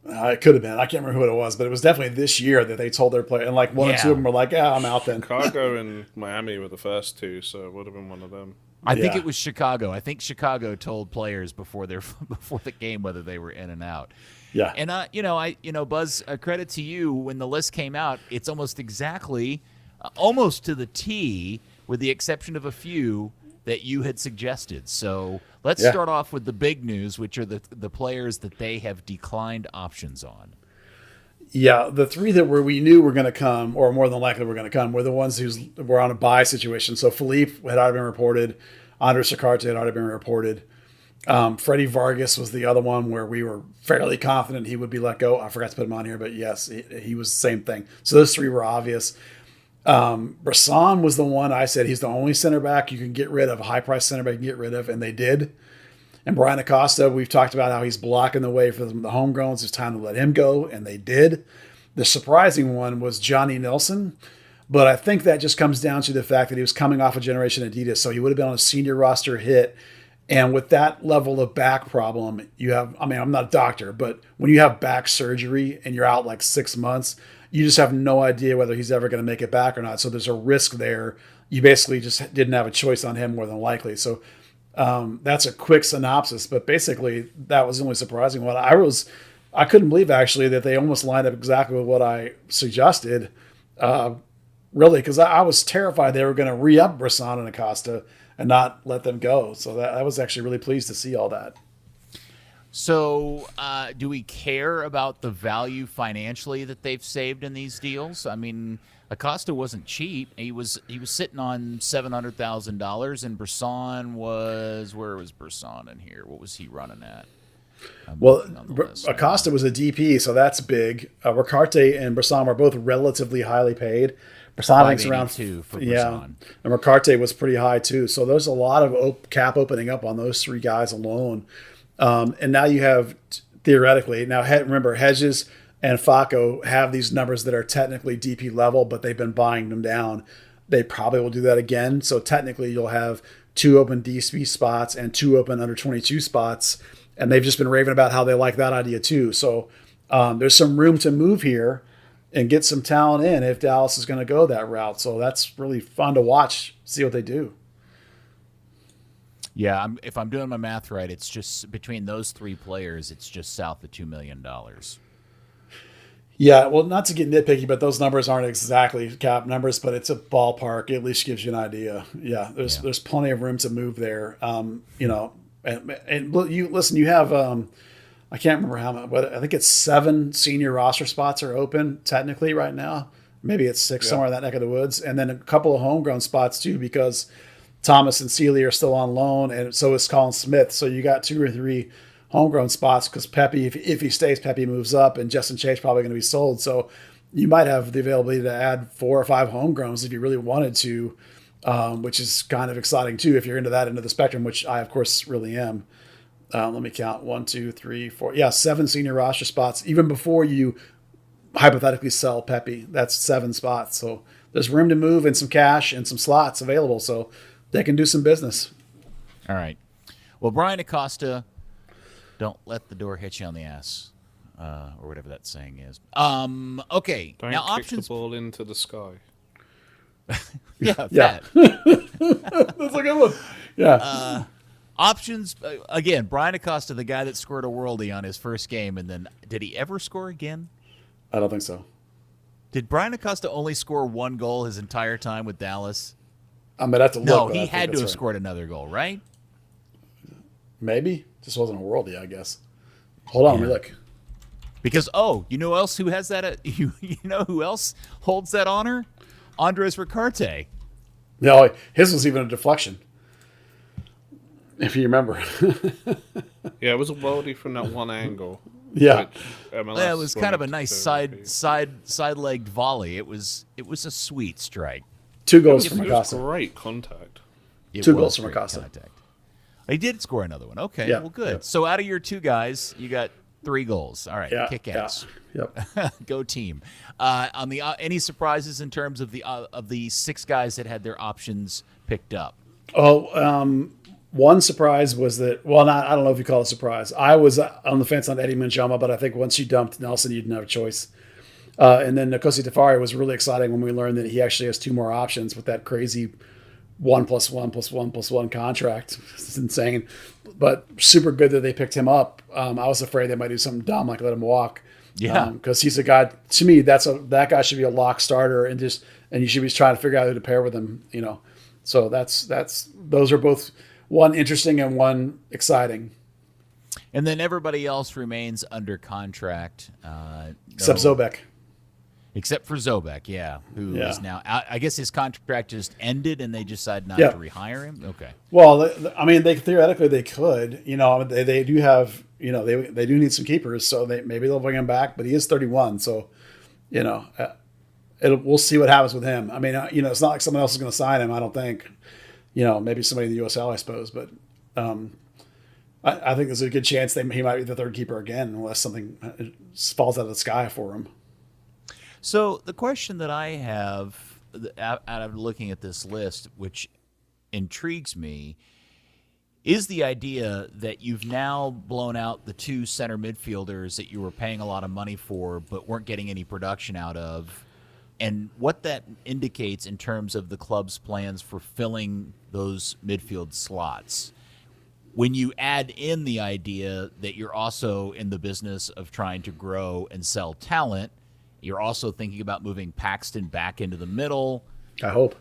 It could have been. I can't remember who it was, but it was definitely this year that they told their players. And like one or two of them were like, yeah, I'm out then. Chicago and Miami were the first two, so it would have been one of them. I think it was Chicago. I think Chicago told players before the game whether they were in and out. Yeah. And Buzz, credit to you, when the list came out, it's almost exactly almost to the T, with the exception of a few that you had suggested. So let's start off with the big news, which are the players that they have declined options on. Yeah, the three that we knew were going to come, or more than likely were going to come, were the ones who were on a buy situation. So Philippe had already been reported. Andres Sacarte had already been reported. Freddie Vargas was the other one where we were fairly confident he would be let go. I forgot to put him on here, but yes, he was the same thing. So those three were obvious. Bresson was the one I said he's the only center back you can get rid of, a high-priced center back you can get rid of, and they did. And Brian Acosta, we've talked about how he's blocking the way for the homegrowns. It's time to let him go, and they did. The surprising one was Johnny Nelson, but I think that just comes down to the fact that he was coming off a Generation Adidas, so he would have been on a senior roster hit. And with that level of back problem, I'm not a doctor, but when you have back surgery and you're out like 6 months, you just have no idea whether he's ever going to make it back or not. So there's a risk there. You basically just didn't have a choice on him more than likely. So that's a quick synopsis, but basically that was the only surprising one. I couldn't believe actually that they almost lined up exactly with what I suggested. really, because I was terrified they were going to re-up Brisson and Acosta and not let them go. So I was actually really pleased to see all that. So, do we care about the value financially that they've saved in these deals? I mean, Acosta wasn't cheap. He was sitting on $700,000, and Brisson was, where was Brisson in here? What was he running at? Well, Acosta was a DP, so that's big. Ricarte and Brisson were both relatively highly paid. Brisson was around $582 for yeah, Brisson. and Ricarte was pretty high too. So there's a lot of cap opening up on those three guys alone. And now you have theoretically remember Hedges and Facco have these numbers that are technically DP level, but they've been buying them down. They probably will do that again. So technically you'll have 2 open DP spots and 2 open under 22 spots. And they've just been raving about how they like that idea too. So there's some room to move here and get some talent in if Dallas is going to go that route. So that's really fun to watch, see what they do. Yeah, if I'm doing my math right, it's just between those 3 players, it's just south of $2 million. Yeah, well, not to get nitpicky, but those numbers aren't exactly cap numbers, but it's a ballpark. It at least gives you an idea. Yeah, there's plenty of room to move there. And you listen, you have I can't remember how much, but I think it's 7 senior roster spots are open technically right now. Maybe it's 6 somewhere in that neck of the woods, and then a couple of homegrown spots too, because Thomas and Sealy are still on loan, and so is Colin Smith. So you got 2 or 3 homegrown spots because Pepe, if he stays, Pepe moves up, and Justin Chase probably going to be sold. So you might have the availability to add 4 or 5 homegrowns if you really wanted to, which is kind of exciting too if you're into that end of the spectrum, which I, of course, really am. Let me count 1, 2, 3, 4. Yeah, 7 senior roster spots, even before you hypothetically sell Pepe. That's 7 spots. So there's room to move and some cash and some slots available. So they can do some business. All right. Well, Brian Acosta, don't let the door hit you on the ass, or whatever that saying is. Okay. Don't now kick options. the ball into the sky. Yeah. That's a good one. Yeah. Options again. Brian Acosta, the guy that scored a worldie on his first game, and then did he ever score again? I don't think so. Did Brian Acosta only score 1 goal his entire time with Dallas? I'm gonna have to look. No, but he I think had to that's have right. scored another goal, right? Maybe just wasn't a worldie, I guess. Hold on, let me look. Because you know else who has that? You know who else holds that honor? Andres Ricarte. No, his was even a deflection, if you remember. Yeah, it was a worldie from that one angle. Yeah. It was kind of a nice side-legged volley. It was a sweet strike. 2 goals from It was Acosta. great contact. It 2 was goals from great Acosta. contact. He did score another one. Okay, Yeah, well, good. yeah. So out of your 2 guys, you got 3 goals. All right, Yeah, kick ass. Yeah. Yep. Go team. On the any surprises in terms of the 6 guys that had their options picked up? One surprise was that, I don't know if you call it a surprise. I was on the fence on Eddie Manjama, but I think once you dumped Nelson, you didn't have a choice. And then Nkosi Tafari was really exciting when we learned that he actually has 2 more options with that crazy 1+1+1+1 contract. It's insane, but super good that they picked him up. I was afraid they might do something dumb like let him walk. Yeah, because he's a guy. To me, that guy should be a lock starter, and you should be trying to figure out who to pair with him. So those are both one interesting and one exciting. and then everybody else remains under contract, Except Zobek. Except for Zobek, who is now out. I guess his contract just ended, and they decided not to rehire him. Okay. Well, they theoretically they could. They do have. They do need some keepers, so maybe they'll bring him back. But he is 31, so we'll see what happens with him. I mean, it's not like someone else is going to sign him. I don't think. Maybe somebody in the USL, I suppose, but I think there's a good chance he might be the 3rd keeper again, unless something falls out of the sky for him. So the question that I have out of looking at this list, which intrigues me, is the idea that you've now blown out the 2 center midfielders that you were paying a lot of money for but weren't getting any production out of, and what that indicates in terms of the club's plans for filling those midfield slots. When you add in the idea that you're also in the business of trying to grow and sell talent, You're also thinking about moving Paxton back into the middle. I hope.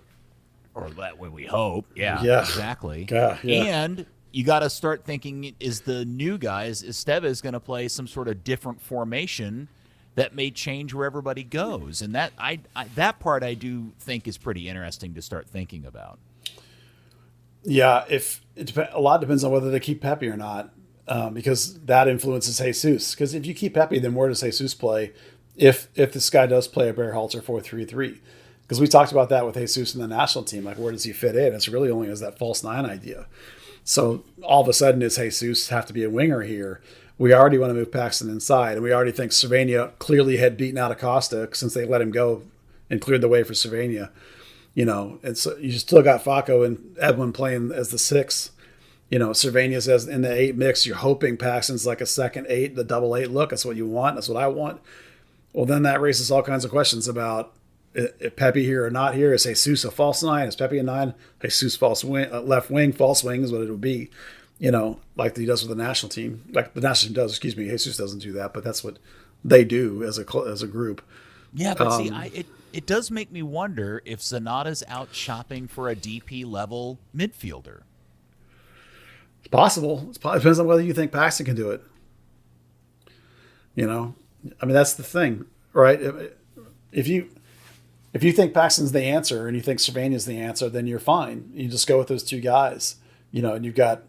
Or that way we hope. Yeah, Yeah. exactly. Yeah. And you got to start thinking, is the new guys, Estévez going to play some sort of different formation that may change where everybody goes? And that that part I do think is pretty interesting to start thinking about. Yeah, a lot depends on whether they keep Pepe or not, because that influences Jesus. Because if you keep Pepe, then where does Jesus play? If this guy does play a Bearhalter 4-3-3, because we talked about that with Jesus in the national team, like where does he fit in? It's really only as that false nine idea. So all of a sudden, does Jesus have to be a winger here? We already want to move Paxton inside, and we already think Cervania clearly had beaten out Acosta since they let him go and cleared the way for Cervania. And so you still got Faco and Edwin playing as the 6. Cervania's as in the 8 mix. You're hoping Paxton's like a second 8, the double 8 look. That's what you want. That's what I want. Well, then that raises all kinds of questions about if Pepe here or not here. Is Jesus a false 9? Is Pepe a 9? Jesus false wing, left wing, false wing is what it would be. Like he does with the national team. Like the national team does, Jesus doesn't do that, but that's what they do as a group. Yeah, but see, it does make me wonder if Zanata's out shopping for a DP level midfielder. It's possible. It depends on whether you think Paxton can do it. That's the thing, right? If you think Paxton's the answer and you think Cervania's the answer, then you're fine. You just go with those 2 guys, and you've got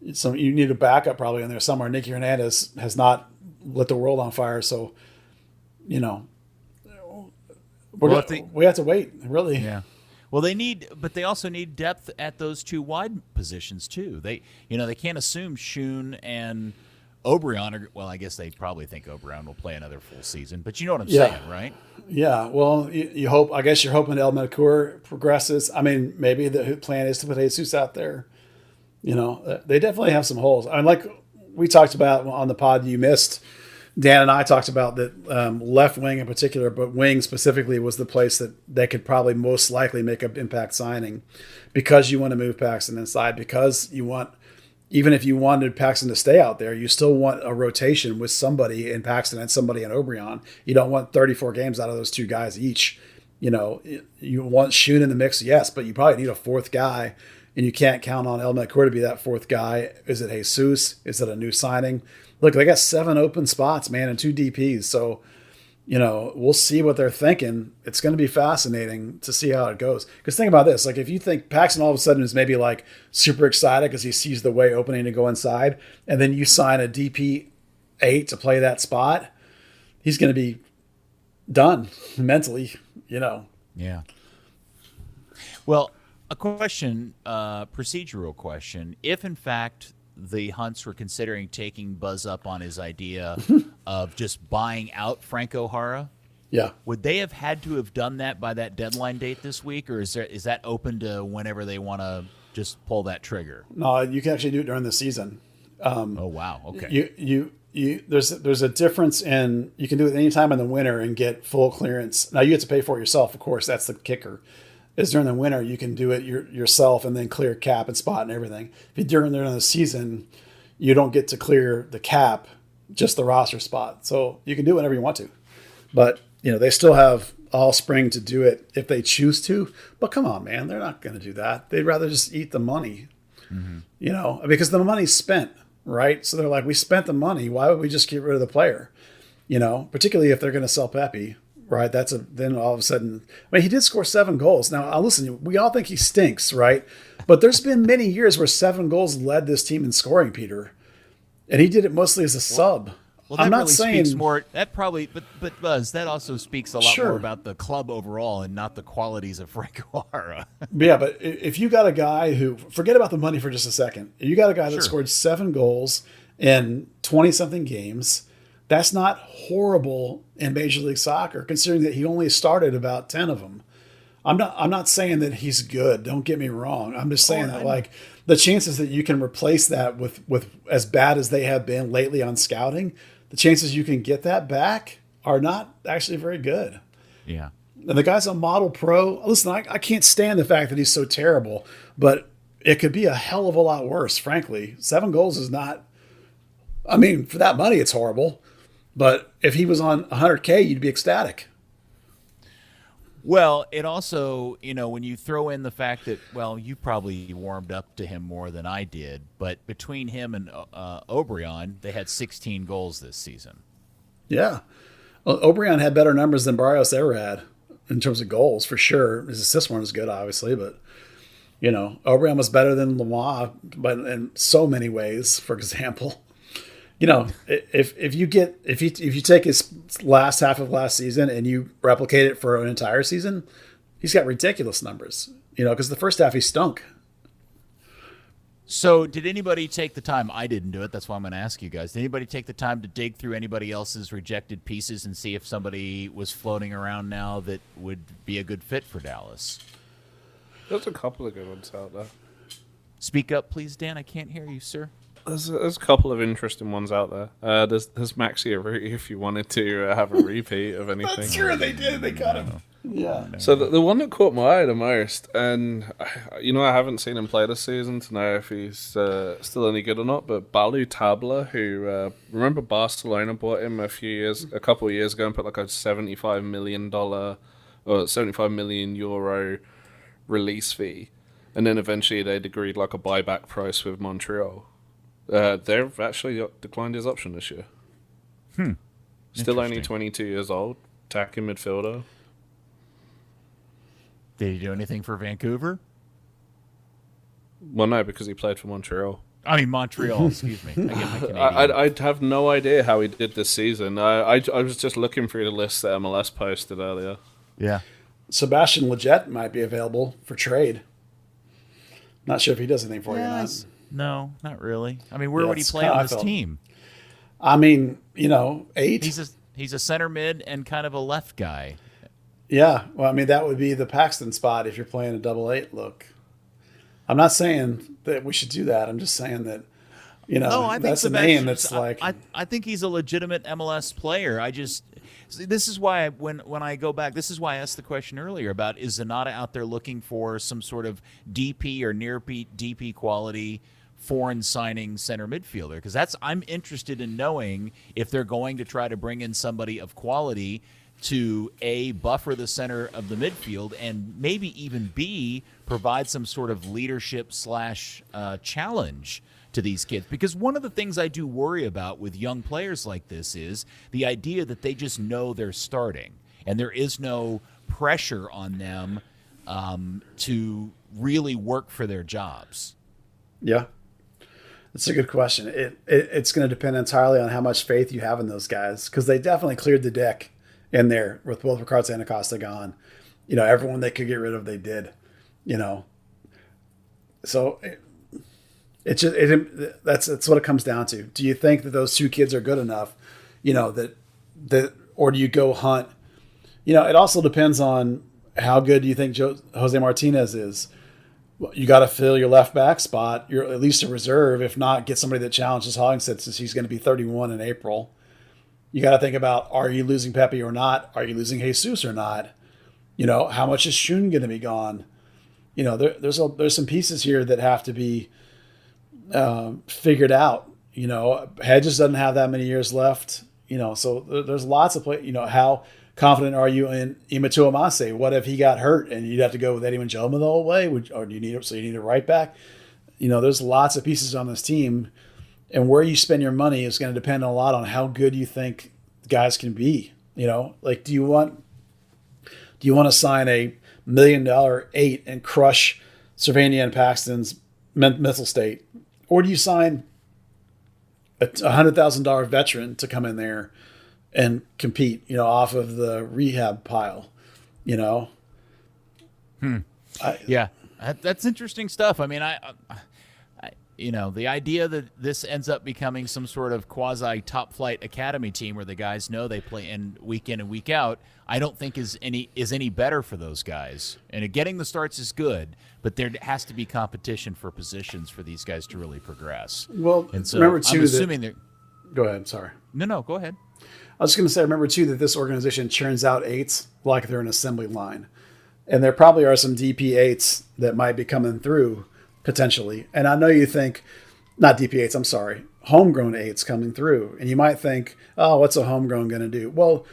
you need a backup probably in there somewhere. Nicky Hernandez has not lit the world on fire, so we have to wait, really. Yeah. Well, but they also need depth at those 2 wide positions too. They can't assume Schoen and Obrian I guess they probably think Obrian will play another full season, but you know what I'm saying, right? Yeah. Well, you hope. I guess you're hoping El Mercur progresses. Maybe the plan is to put Jesus out there. They definitely have some holes. Like we talked about on the pod you missed. Dan and I talked about that left wing in particular, but wing specifically was the place that they could probably most likely make an impact signing, because you want to move Paxton inside, because you want, even if you wanted Paxton to stay out there, you still want a rotation with somebody in Paxton and somebody in Obrian. You don't want 34 games out of those 2 guys each. You want Schoen in the mix, yes, but you probably need a 4th guy, and you can't count on El Mercur to be that 4th guy. Is it Jesus? Is it a new signing? Look, they got 7 open spots, man, and 2 DPs. So, we'll see what they're thinking. It's going to be fascinating to see how it goes. Because think about this. Like, if you think Paxton all of a sudden is maybe like super excited because he sees the way opening to go inside, and then you sign a DP 8 to play that spot, he's going to be done mentally, Yeah. Well, a question, procedural question. If, in fact, the Hunts were considering taking Buzz up on his idea of just buying out Franco Jara, would they have had to have done that by that deadline date this week, or is that open to whenever they want to just pull that trigger? No, you can actually do it during the season. Oh wow, okay. There's a difference in, you can do it any time in the winter and get full clearance. Now you have to pay for it yourself, of course. That's the kicker. Is during the winter you can do it yourself and then clear cap and spot and everything. If you during the season, you don't get to clear the cap, just the roster spot. So you can do it whenever you want to, but they still have all spring to do it if they choose to. But come on, man, they're not going to do that. They'd rather just eat the money, because the money's spent, right? So they're like, we spent the money. Why would we just get rid of the player? Particularly if they're going to sell Pepe. Right, then all of a sudden, he did score 7 goals. Now, listen, we all think he stinks, right? But there's been many years where 7 goals led this team in scoring, Peter, and he did it mostly as a sub. Well, that I'm not really saying speaks more. That probably, but Buzz, that also speaks a lot more about the club overall and not the qualities of Franco Jara. Yeah, but if you got a guy who, forget about the money for just a second, you got a guy that scored 7 goals in 20-something games. That's not horrible in Major League Soccer, considering that he only started about 10 of them. I'm not saying that he's good. Don't get me wrong. I'm just saying that like the chances that you can replace that with as bad as they have been lately on scouting, the chances you can get that back are not actually very good. Yeah. And the guy's a model pro. Listen, I can't stand the fact that he's so terrible, but it could be a hell of a lot worse, frankly. 7 goals is not, for that money, it's horrible. But if he was on 100K, you'd be ecstatic. Well, it also, when you throw in the fact that, well, you probably warmed up to him more than I did, but between him and Obrian, they had 16 goals this season. Yeah. Well, Obrian had better numbers than Barrios ever had in terms of goals, for sure. His assist weren't as good, obviously, but, Obrian was better than Lenoir, but in so many ways, for example. If you take his last half of last season and you replicate it for an entire season, he's got ridiculous numbers. Because the first half he stunk. So did anybody take the time? I didn't do it. That's why I'm going to ask you guys. Did anybody take the time to dig through anybody else's rejected pieces and see if somebody was floating around now that would be a good fit for Dallas? There's a couple of good ones out there. Speak up, please, Dan. I can't hear you, sir. There's a couple of interesting ones out there. There's Maxi Aruri if you wanted to have a repeat of anything. That's true, they did. They got him. Yeah. So the one that caught my eye the most, and I haven't seen him play this season to know if he's still any good or not, but Balu Tabla, who remember Barcelona bought him a couple of years ago and put like a $75 million or 75 million euro release fee, and then eventually they'd agreed like a buyback price with Montreal. They've actually declined his option this year. Still only 22 years old, attacking midfielder. Did he do anything for Vancouver? Well, no, because he played for Montreal. I mean, Montreal, excuse me. I get my Canadian. I have no idea how he did this season. I was just looking through the list that MLS posted earlier. Yeah. Sebastian Lejet might be available for trade. Not sure if he does anything for you or not. No, not really. I mean, where would he play on this team? I mean, 8. He's a center mid and kind of a left guy. Yeah, well, I mean, that would be the Paxton spot if you're playing a 8 look. I'm not saying that we should do that. I'm just saying that, I think that's a name that's like... I think he's a legitimate MLS player. This is why when I go back, this is why I asked the question earlier about is Zanata out there looking for some sort of DP or near DP quality foreign signing center midfielder? Because I'm interested in knowing if they're going to try to bring in somebody of quality to A, buffer the center of the midfield, and maybe even B, provide some sort of leadership / challenge to these kids. Because one of the things I do worry about with young players like this is the idea that they just know they're starting, and there is no pressure on them to really work for their jobs. Yeah. That's a good question. It's going to depend entirely on how much faith you have in those guys, because they definitely cleared the deck in there with both Ricardo and Acosta gone. Everyone they could get rid of, they did. So that's what it comes down to. Do you think that those two kids are good enough? That or do you go hunt? It also depends on how good do you think Jose Martinez is. You got to fill your left back spot. You're at least a reserve. If not, get somebody that challenges Hollingshead since he's going to be 31 in April. You got to think about, are you losing Pepe or not? Are you losing Jesus or not? How much is Shun going to be gone? There's some pieces here that have to be figured out. Hedges doesn't have that many years left. So there's lots of play. How confident are you in Imatu Amase? What if he got hurt and you'd have to go with Eddie Manjoma the whole way? Or do you need a right back? There's lots of pieces on this team. And where you spend your money is going to depend a lot on how good you think guys can be. Do you want to sign a $1 million 8 and crush Cervania and Paxton's mental state, or do you sign a $100,000 veteran to come in there and compete? Off of the rehab pile. Yeah, that's interesting stuff. I mean, the idea that this ends up becoming some sort of quasi top flight academy team where the guys know they play in and week out, I don't think is any better for those guys. And getting the starts is good, but there has to be competition for positions for these guys to really progress. Well, and so remember too, I'm assuming they're. Go ahead. Sorry. No, go ahead. I was just going to say, remember too that this organization churns out 8s like they're an assembly line, and there probably are some DP 8s that might be coming through. Potentially. And I know you think, not DP8s, I'm sorry, homegrown eights coming through. And you might think, oh, what's a homegrown going to do? Well,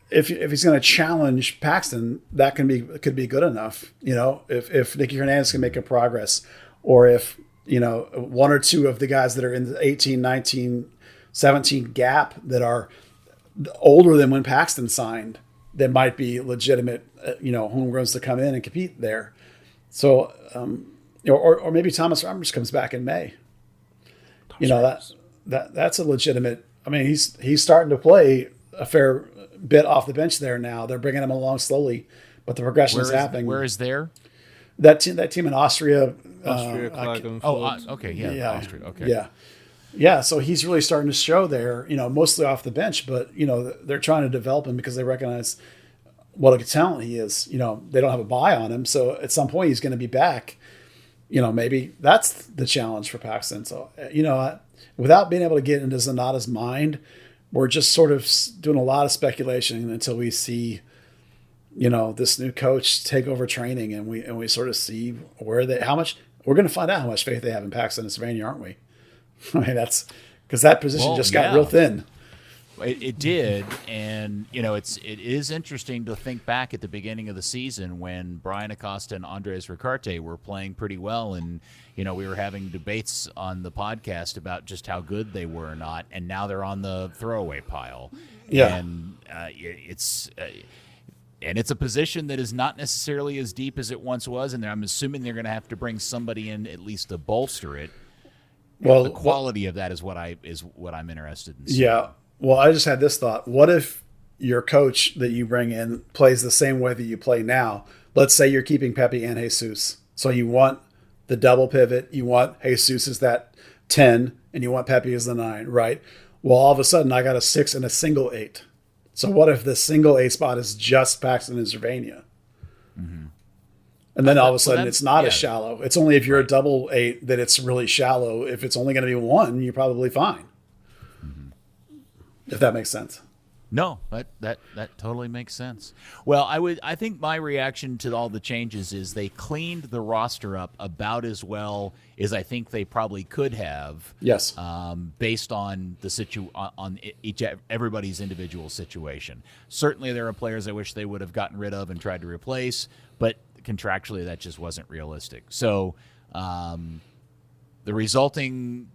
if he's going to challenge Paxton, that could be good enough. If Nicky Hernandez can make a progress, or if, one or two of the guys that are in the 18, 19, 17 gap that are older than when Paxton signed, that might be legitimate, homegrowns to come in and compete there. So, or maybe Thomas Ramos comes back in May. That's a legitimate. I mean, he's starting to play a fair bit off the bench there now. They're bringing him along slowly, but the progression is happening. Where is there? That team in Austria. Okay, yeah, Austria. Okay, yeah. So he's really starting to show there. Mostly off the bench, but they're trying to develop him because they recognize what a talent he is. They don't have a buy on him, so at some point he's going to be back. Maybe that's the challenge for Paxton. So without being able to get into Zanata's mind, we're just sort of doing a lot of speculation until we see, this new coach take over training, and we sort of see we're going to find out how much faith they have in Paxton and Savannah, aren't we? I mean, that's because that position got real thin. It did, and it is interesting to think back at the beginning of the season when Brian Acosta and Andres Ricarte were playing pretty well, and we were having debates on the podcast about just how good they were or not, and now they're on the throwaway pile. Yeah, and it's a position that is not necessarily as deep as it once was, and I'm assuming they're going to have to bring somebody in at least to bolster it. Well, the quality of that is what I'm interested in seeing. Yeah. Well, I just had this thought. What if your coach that you bring in plays the same way that you play now? Let's say you're keeping Pepe and Jesus. So you want the double pivot. You want Jesus as that 10, and you want Pepe as the 9, right? Well, all of a sudden, I got a 6 and a single 8. So what if the single 8 spot is just Paxton and Zervania? Mm-hmm. And then all of a sudden, it's not as shallow. It's only if you're a double 8 that it's really shallow. If it's only going to be 1, you're probably fine. If that makes sense. No, that totally makes sense. Well, I think my reaction to all the changes is they cleaned the roster up about as well as I think they probably could have. Yes. Based on the everybody's individual situation. Certainly, there are players I wish they would have gotten rid of and tried to replace, but contractually that just wasn't realistic. So. The resulting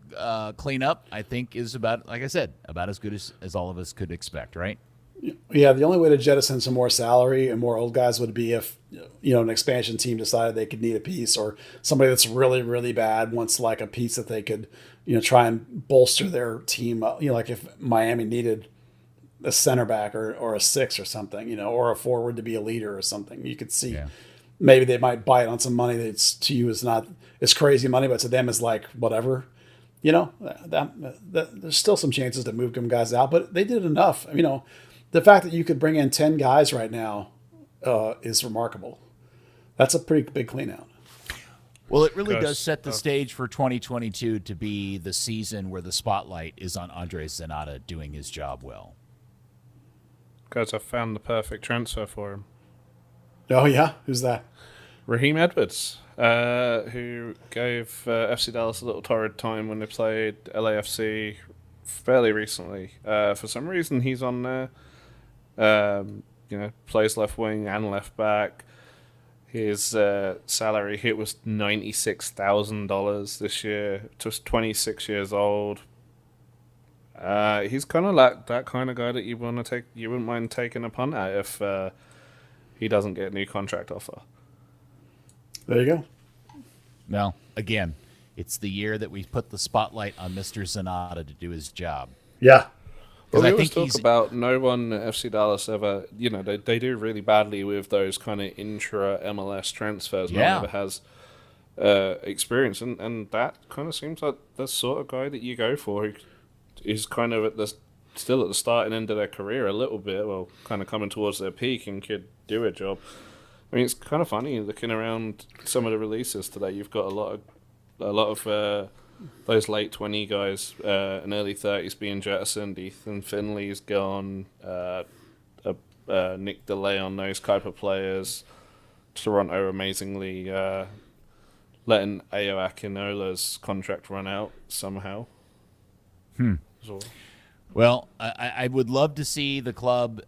cleanup, I think, is about, like I said, about as good as all of us could expect, right? Yeah, the only way to jettison some more salary and more old guys would be if, an expansion team decided they could need a piece, or somebody that's really, really bad wants like a piece that they could, try and bolster their team. Like if Miami needed a center back or a 6 or something, or a forward to be a leader or something, you could see. Yeah. Maybe they might buy it on some money that's to you is not it's crazy money, but to them is like whatever. There's still some chances to move them guys out, but they did enough. The fact that you could bring in 10 guys right now is remarkable. That's a pretty big clean out. Well, it really does set the stage for 2022 to be the season where the spotlight is on Andres Zanata doing his job well. Guys, I found the perfect transfer for him. Oh, yeah? Who's that? Raheem Edwards, who gave FC Dallas a little torrid time when they played LAFC fairly recently. For some reason, he's on there. Plays left wing and left back. His salary hit was $96,000 this year. Just 26 years old. He's kind of like that kind of guy that you wouldn't mind taking a punt at if he doesn't get a new contract offer. There you go. Well, again, it's the year that we put the spotlight on Mr. Zanata to do his job. Yeah. Well, we always talk about no one at FC Dallas ever, they do really badly with those kind of intra-MLS transfers. No one ever has experience, and that kind of seems like the sort of guy that you go for who is kind of still at the start and end of their career a little bit, well, kind of coming towards their peak and could do a job. I mean, it's kind of funny looking around some of the releases today. You've got a lot of those late 20 guys and early 30s being jettisoned. Ethan Finley's gone. Nick DeLeon, those type of players. Toronto amazingly letting Ayo Akinola's contract run out somehow. So, Well, I would love to see the club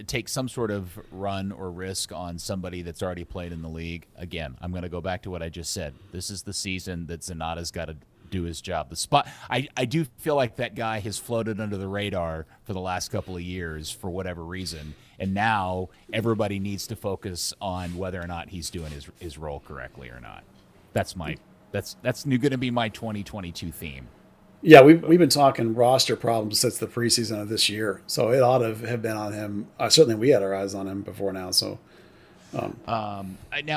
take some sort of run or risk on somebody that's already played in the league. Again, I'm going to go back to what I just said. This is the season that Zanata's got to do his job. The spot, I do feel like that guy has floated under the radar for the last couple of years for whatever reason, and now everybody needs to focus on whether or not he's doing his role correctly or not. That's going to be my 2022 theme. Yeah, we've been talking roster problems since the preseason of this year, so it ought to have been on him. Certainly, we had our eyes on him before now. So, now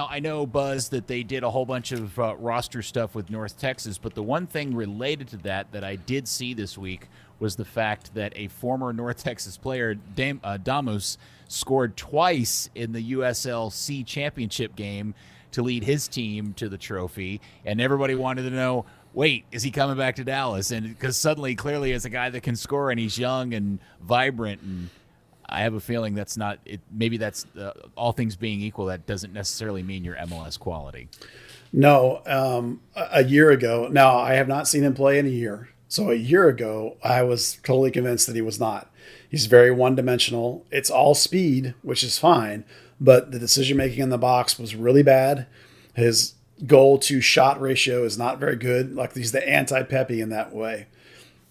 I know, Buzz, that they did a whole bunch of roster stuff with North Texas, but the one thing related to that I did see this week was the fact that a former North Texas player, Damus, scored twice in the USLC championship game to lead his team to the trophy, and everybody wanted to know, wait, is he coming back to Dallas? And because suddenly, clearly, as a guy that can score and he's young and vibrant, and I have a feeling that's not it. Maybe that's all things being equal, that doesn't necessarily mean your MLS quality. No, a year ago. Now, I have not seen him play in a year. So a year ago, I was totally convinced that he was not. He's very one-dimensional. It's all speed, which is fine, but the decision-making in the box was really bad. His goal to shot ratio is not very good. Like, he's the anti-Pepe in that way.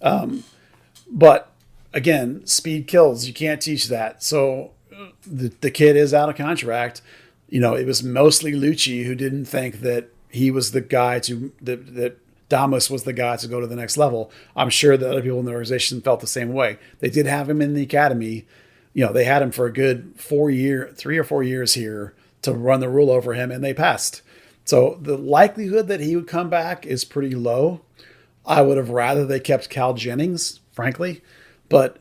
But again, speed kills. You can't teach that. So the kid is out of contract. You know, it was mostly Lucci who didn't think that he was the guy that Damus was the guy to go to the next level. I'm sure that other people in the organization felt the same way. They did have him in the academy. You know, they had him for a good 3 or 4 years here to run the rule over him, and they passed. So the likelihood that he would come back is pretty low. I would have rather they kept Cal Jennings, frankly. But,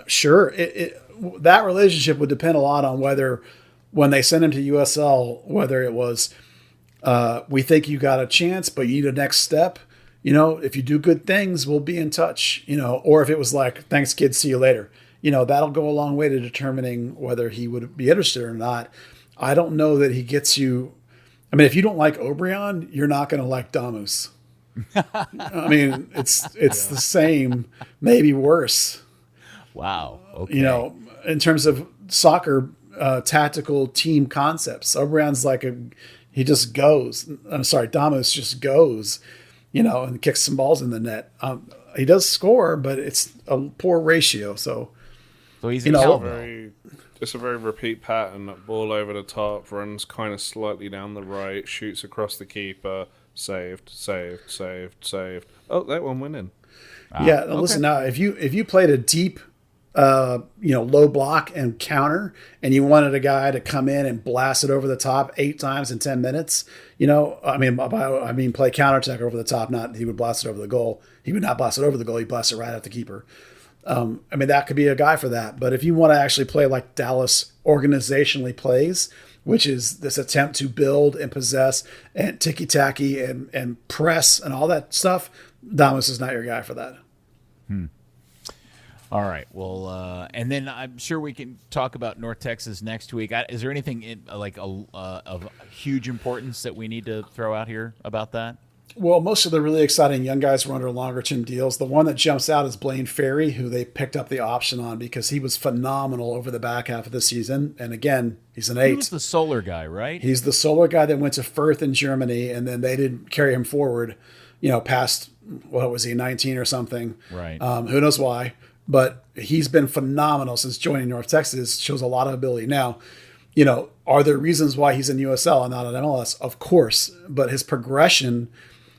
sure, that relationship would depend a lot on whether, when they send him to USL, whether it was, we think you got a chance, but you need a next step. You know, if you do good things, we'll be in touch, or if it was like, thanks, kids, see you later. That'll go a long way to determining whether he would be interested or not. I don't know that he gets you. I mean, if you don't like Obrian, you're not going to like Damus. I mean, it's the same, maybe worse. Wow. Okay. In terms of soccer tactical team concepts, Obrian's like he just goes. I'm sorry, Damus just goes, and kicks some balls in the net. He does score, but it's a poor ratio. So he's It's a very repeat pattern. That ball over the top, runs kind of slightly down the right, shoots across the keeper, saved. Oh, that one went in. Yeah, listen. Now, if you played a deep, low block and counter, and you wanted a guy to come in and blast it over the top 8 times in 10 minutes, I mean, play counterattack over the top. Not he would blast it over the goal. He would not blast it over the goal. He'd blast it right at the keeper. That could be a guy for that. But if you want to actually play like Dallas organizationally plays, which is this attempt to build and possess and ticky-tacky and press and all that stuff, Damus is not your guy for that. All right. Well, and then I'm sure we can talk about North Texas next week. Is there anything of huge importance that we need to throw out here about that? Well, most of the really exciting young guys were under longer-term deals. The one that jumps out is Blaine Ferry, who they picked up the option on because he was phenomenal over the back half of the season. And again, he's an 8. He was the solar guy, right? He's the solar guy that went to Fürth in Germany, and then they didn't carry him forward, past, what was he, 19 or something. Right. Who knows why. But he's been phenomenal since joining North Texas, shows a lot of ability. Now, are there reasons why he's in USL and not at MLS? Of course. But his progression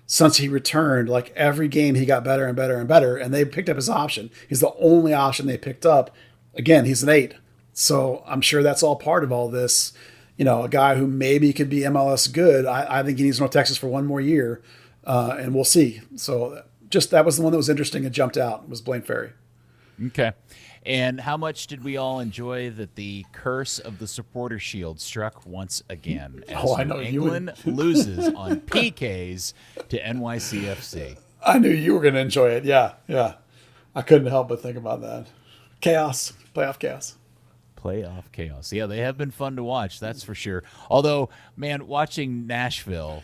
since he returned, like every game he got better and better and better, and they picked up his option. He's the only option they picked up. Again, he's an 8. So I'm sure that's all part of all this. A guy who maybe could be MLS good. I think he needs North Texas for one more year, and we'll see. So just that was the one that was interesting and jumped out, was Blaine Ferry. Okay. And how much did we all enjoy that the curse of the supporter shield struck once again as I know England loses on PKs to NYCFC? I knew you were going to enjoy it. Yeah. I couldn't help but think about that. Chaos. Playoff chaos. Playoff chaos. Yeah, they have been fun to watch, that's for sure. Although, man, watching Nashville,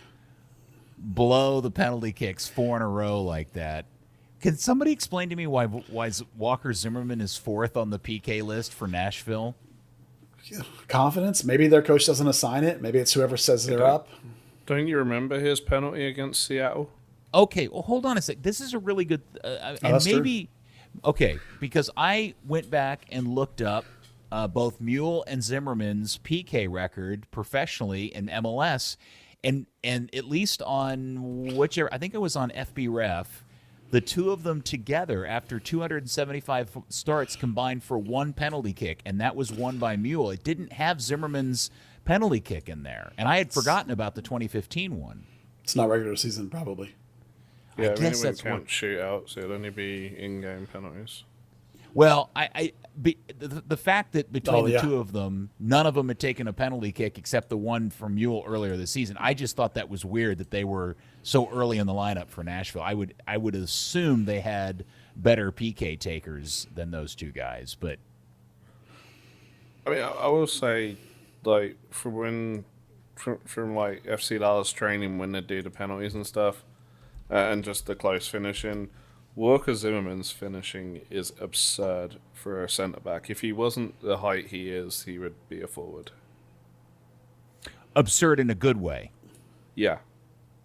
blow the penalty kicks 4 in a row like that. Can somebody explain to me why Walker Zimmerman is 4th on the PK list for Nashville? Confidence. Maybe their coach doesn't assign it. Maybe it's whoever says they're up. Don't you remember his penalty against Seattle? Okay, well, hold on a sec. This is a really good, and maybe, okay, because I went back and looked up both Mule and Zimmerman's PK record professionally in MLS, and at least on whichever, I think it was on FB Ref, the two of them together after 275 starts combined for 1 penalty kick, and that was won by Mule. It didn't have Zimmerman's penalty kick in there, and I had forgotten about the 2015 one. It's not regular season, probably. Yeah, I guess it that's wouldn't count shootouts. So it'd only be in-game penalties. Well, the fact that between the yeah. two of them, none of them had taken a penalty kick except the one from Mule earlier this season. I just thought that was weird that they were so early in the lineup for Nashville. I would assume they had better PK takers than those two guys, but I mean, I will say, like, from like FC Dallas training when they do the penalties and stuff, and just the close finishing, Walker Zimmerman's finishing is absurd for a centre back. If he wasn't the height he is, he would be a forward. absurd in a good way. Yeah.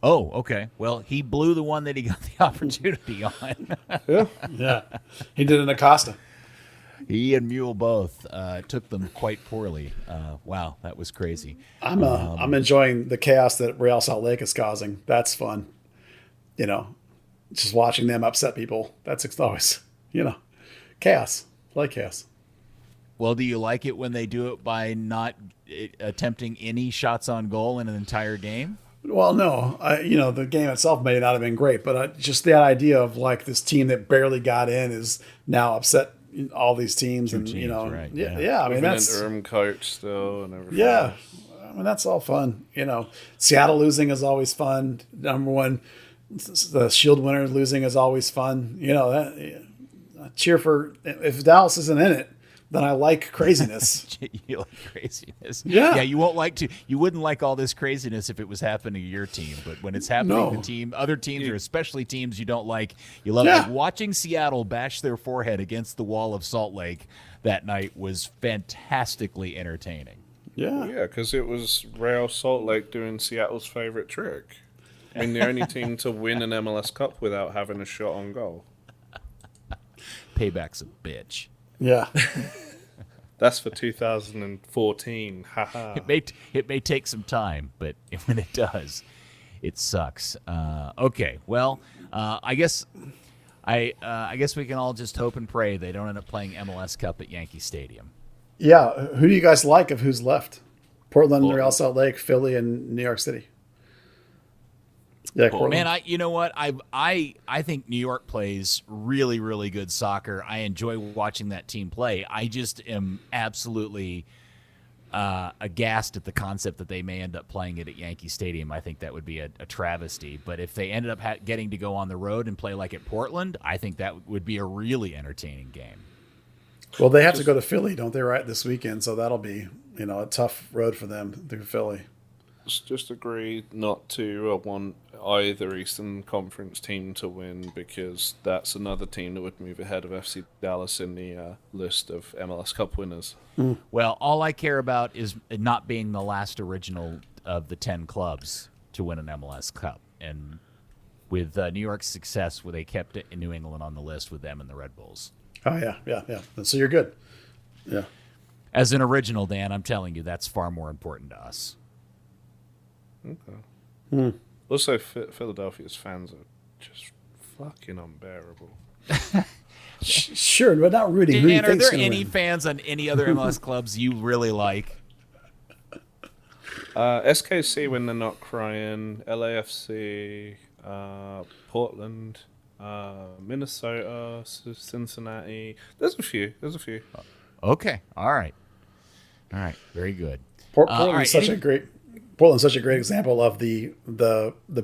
Oh, okay. Well, he blew the one that he got the opportunity on. Yeah. He did an Acosta. He and Mule both took them quite poorly. Wow, that was crazy. I'm enjoying the chaos that Real Salt Lake is causing. That's fun. You know, just watching them upset people. That's always, chaos. I like chaos. Well, do you like it when they do it by not attempting any shots on goal in an entire game? Well, no, the game itself may not have been great, but just that idea of like this team that barely got in is now upset all these teams, and right, yeah. I mean, With that's an interim coach still and everything. yeah. I mean, that's all fun. Seattle losing is always fun. Number one, the Shield winner losing is always fun. Cheer for if Dallas isn't in it. Then I like craziness. You like craziness. Yeah. You wouldn't like all this craziness if it was happening to your team, but when it's happening to other teams, or especially teams you don't like, you love it. Like watching Seattle bash their forehead against the wall of Salt Lake that night was fantastically entertaining. Yeah. Yeah, because it was Real Salt Lake doing Seattle's favorite trick. I mean, the only team to win an MLS Cup without having a shot on goal. Payback's a bitch. Yeah. That's for 2014. Haha. It may take some time, but when it does, it sucks. Okay, well, I guess we can all just hope and pray they don't end up playing MLS Cup at Yankee Stadium. Yeah. Who do you guys like of who's left? Portland, Real Salt Lake, Philly, and New York City. Yeah, Man, you know what? I think New York plays really, really good soccer. I enjoy watching that team play. I just am absolutely aghast at the concept that they may end up playing it at Yankee Stadium. I think that would be a travesty. But if they ended up getting to go on the road and play like at Portland, I think that would be a really entertaining game. Well, they have to go to Philly, don't they, right, this weekend? So that'll be, a tough road for them through Philly. Just agree not to want either Eastern Conference team to win, because that's another team that would move ahead of FC Dallas in the list of MLS Cup winners. Well, all I care about is not being the last original of the 10 clubs to win an MLS Cup. And with New York's success, they kept it in New England on the list with them and the Red Bulls. Oh, yeah. So you're good. Yeah. As an original, Dan, I'm telling you, that's far more important to us. Okay. Also, Philadelphia's fans are just fucking unbearable. Sure, but not rooting. Dan, are there any fans on any other MLS clubs you really like? SKC when they're not crying, LAFC, Portland, Minnesota, Cincinnati. There's a few. Okay, all right, very good. Portland's such a great example of the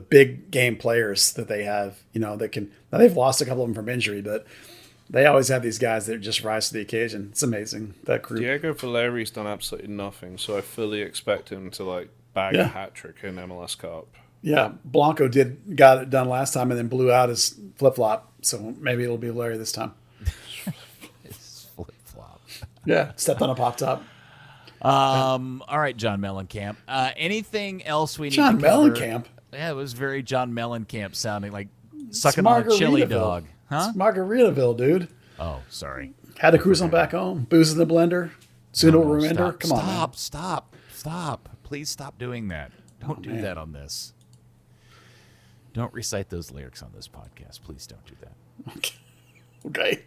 big game players that they have. That can. Now they've lost a couple of them from injury, but they always have these guys that just rise to the occasion. It's amazing, that group. Diego Valeri's done absolutely nothing, so I fully expect him to bag a hat trick in MLS Cup. Yeah, Blanco got it done last time and then blew out his flip flop. So maybe it'll be Larry this time. His flip flop. Yeah, stepped on a pop top. All right, John Mellencamp. Anything else we need John to cover? Mellencamp. Yeah, it was very John Mellencamp sounding, like sucking on a chili dog. Huh? It's Margaritaville, dude. Oh, sorry. Had to cruise on back home. Booze in the blender. Pseudo remender. Come on. Man. Stop. Please stop doing that. Don't do that on this. Don't recite those lyrics on this podcast. Please don't do that. Okay.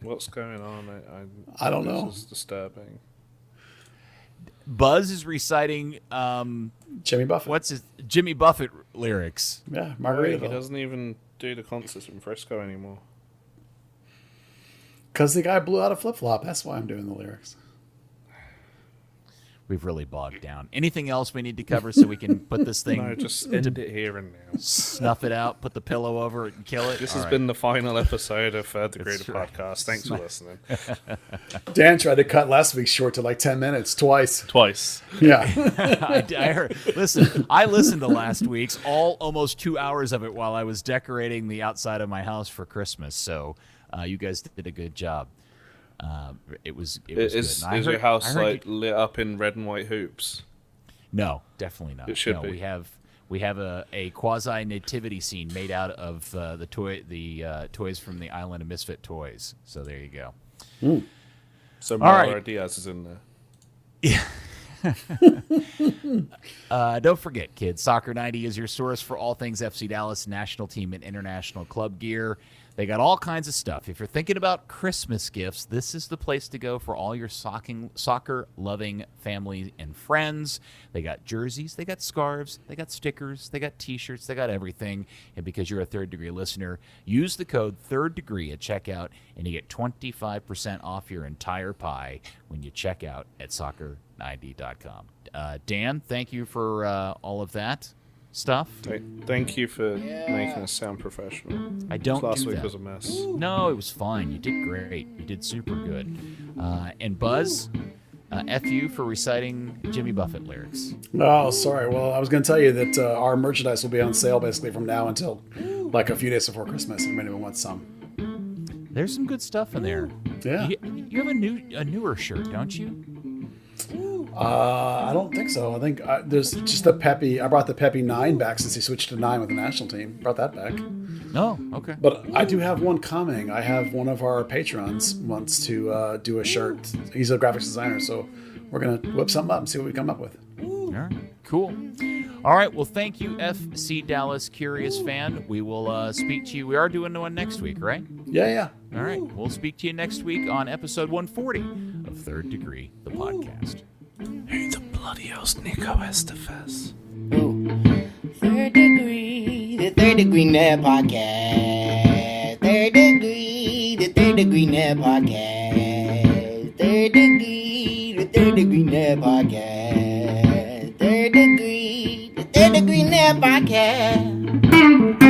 What's going on? I don't know. This is disturbing. Buzz is reciting Jimmy Buffett. what's his Jimmy Buffett lyrics. Yeah, He Margaritaville. doesn't even do the concerts in Frisco anymore. Because the guy blew out a flip flop. That's why I'm doing the lyrics. We've really bogged down. Anything else we need to cover so we can put this thing, No, just end it here and now. snuff it out, put the pillow over it, and kill it? This All has right. been the final episode of Third Degree That's the right. Podcast. Thanks for listening. Dan tried to cut last week's short to like 10 minutes twice. Twice. Yeah. I heard. Listen, I listened to last week's, almost 2 hours of it while I was decorating the outside of my house for Christmas. So you guys did a good job. It was Is good. And your house I heard like lit up in red and white hoops? No, definitely not. It should no, be. We have a quasi nativity scene made out of the toys from the Island of Misfit Toys. So there you go. So All Mara right. Diaz is in there. Don't forget, kids, Soccer 90 is your source for all things FC Dallas national team and international club gear. They got all kinds of stuff. If you're thinking about Christmas gifts, this is the place to go for all your soccer-loving family and friends. They got jerseys, they got scarves, they got stickers, they got T-shirts, they got everything. And because you're a Third Degree listener, use the code Third Degree at checkout, and you get 25% off your entire pie when you check out at soccer90.com. Dan, thank you for all of that stuff. Thank you for making us sound professional. I don't Last do week that. was a mess. No, it was fine. You did great. You did super good. And Buzz, F you for reciting Jimmy Buffett lyrics. Oh, sorry. Well, I was going to tell you that our merchandise will be on sale basically from now until like a few days before Christmas. If anyone wants some. There's some good stuff in there. Yeah. You have a newer shirt, don't you? I don't think so. I think there's just the Pepe. I brought the Pepe 9 back since he switched to 9 with the national team. Brought that back. Oh, okay. But I do have one coming. I have one of our patrons wants to do a shirt. He's a graphics designer, so we're going to whip something up and see what we come up with. All right, cool. All right, well, thank you, FC Dallas Curious fan. We will speak to you. We are doing one next week, right? Yeah. All right, we'll speak to you next week on episode 140 of Third Degree, the podcast. Who the bloody hell's Nico Estévez? Third Degree, the Third Degree Net Podcast. Third Degree, the Third Degree Net Podcast. Third Degree, the Third Degree Net Podcast. Third Degree, the Third Degree Net Podcast.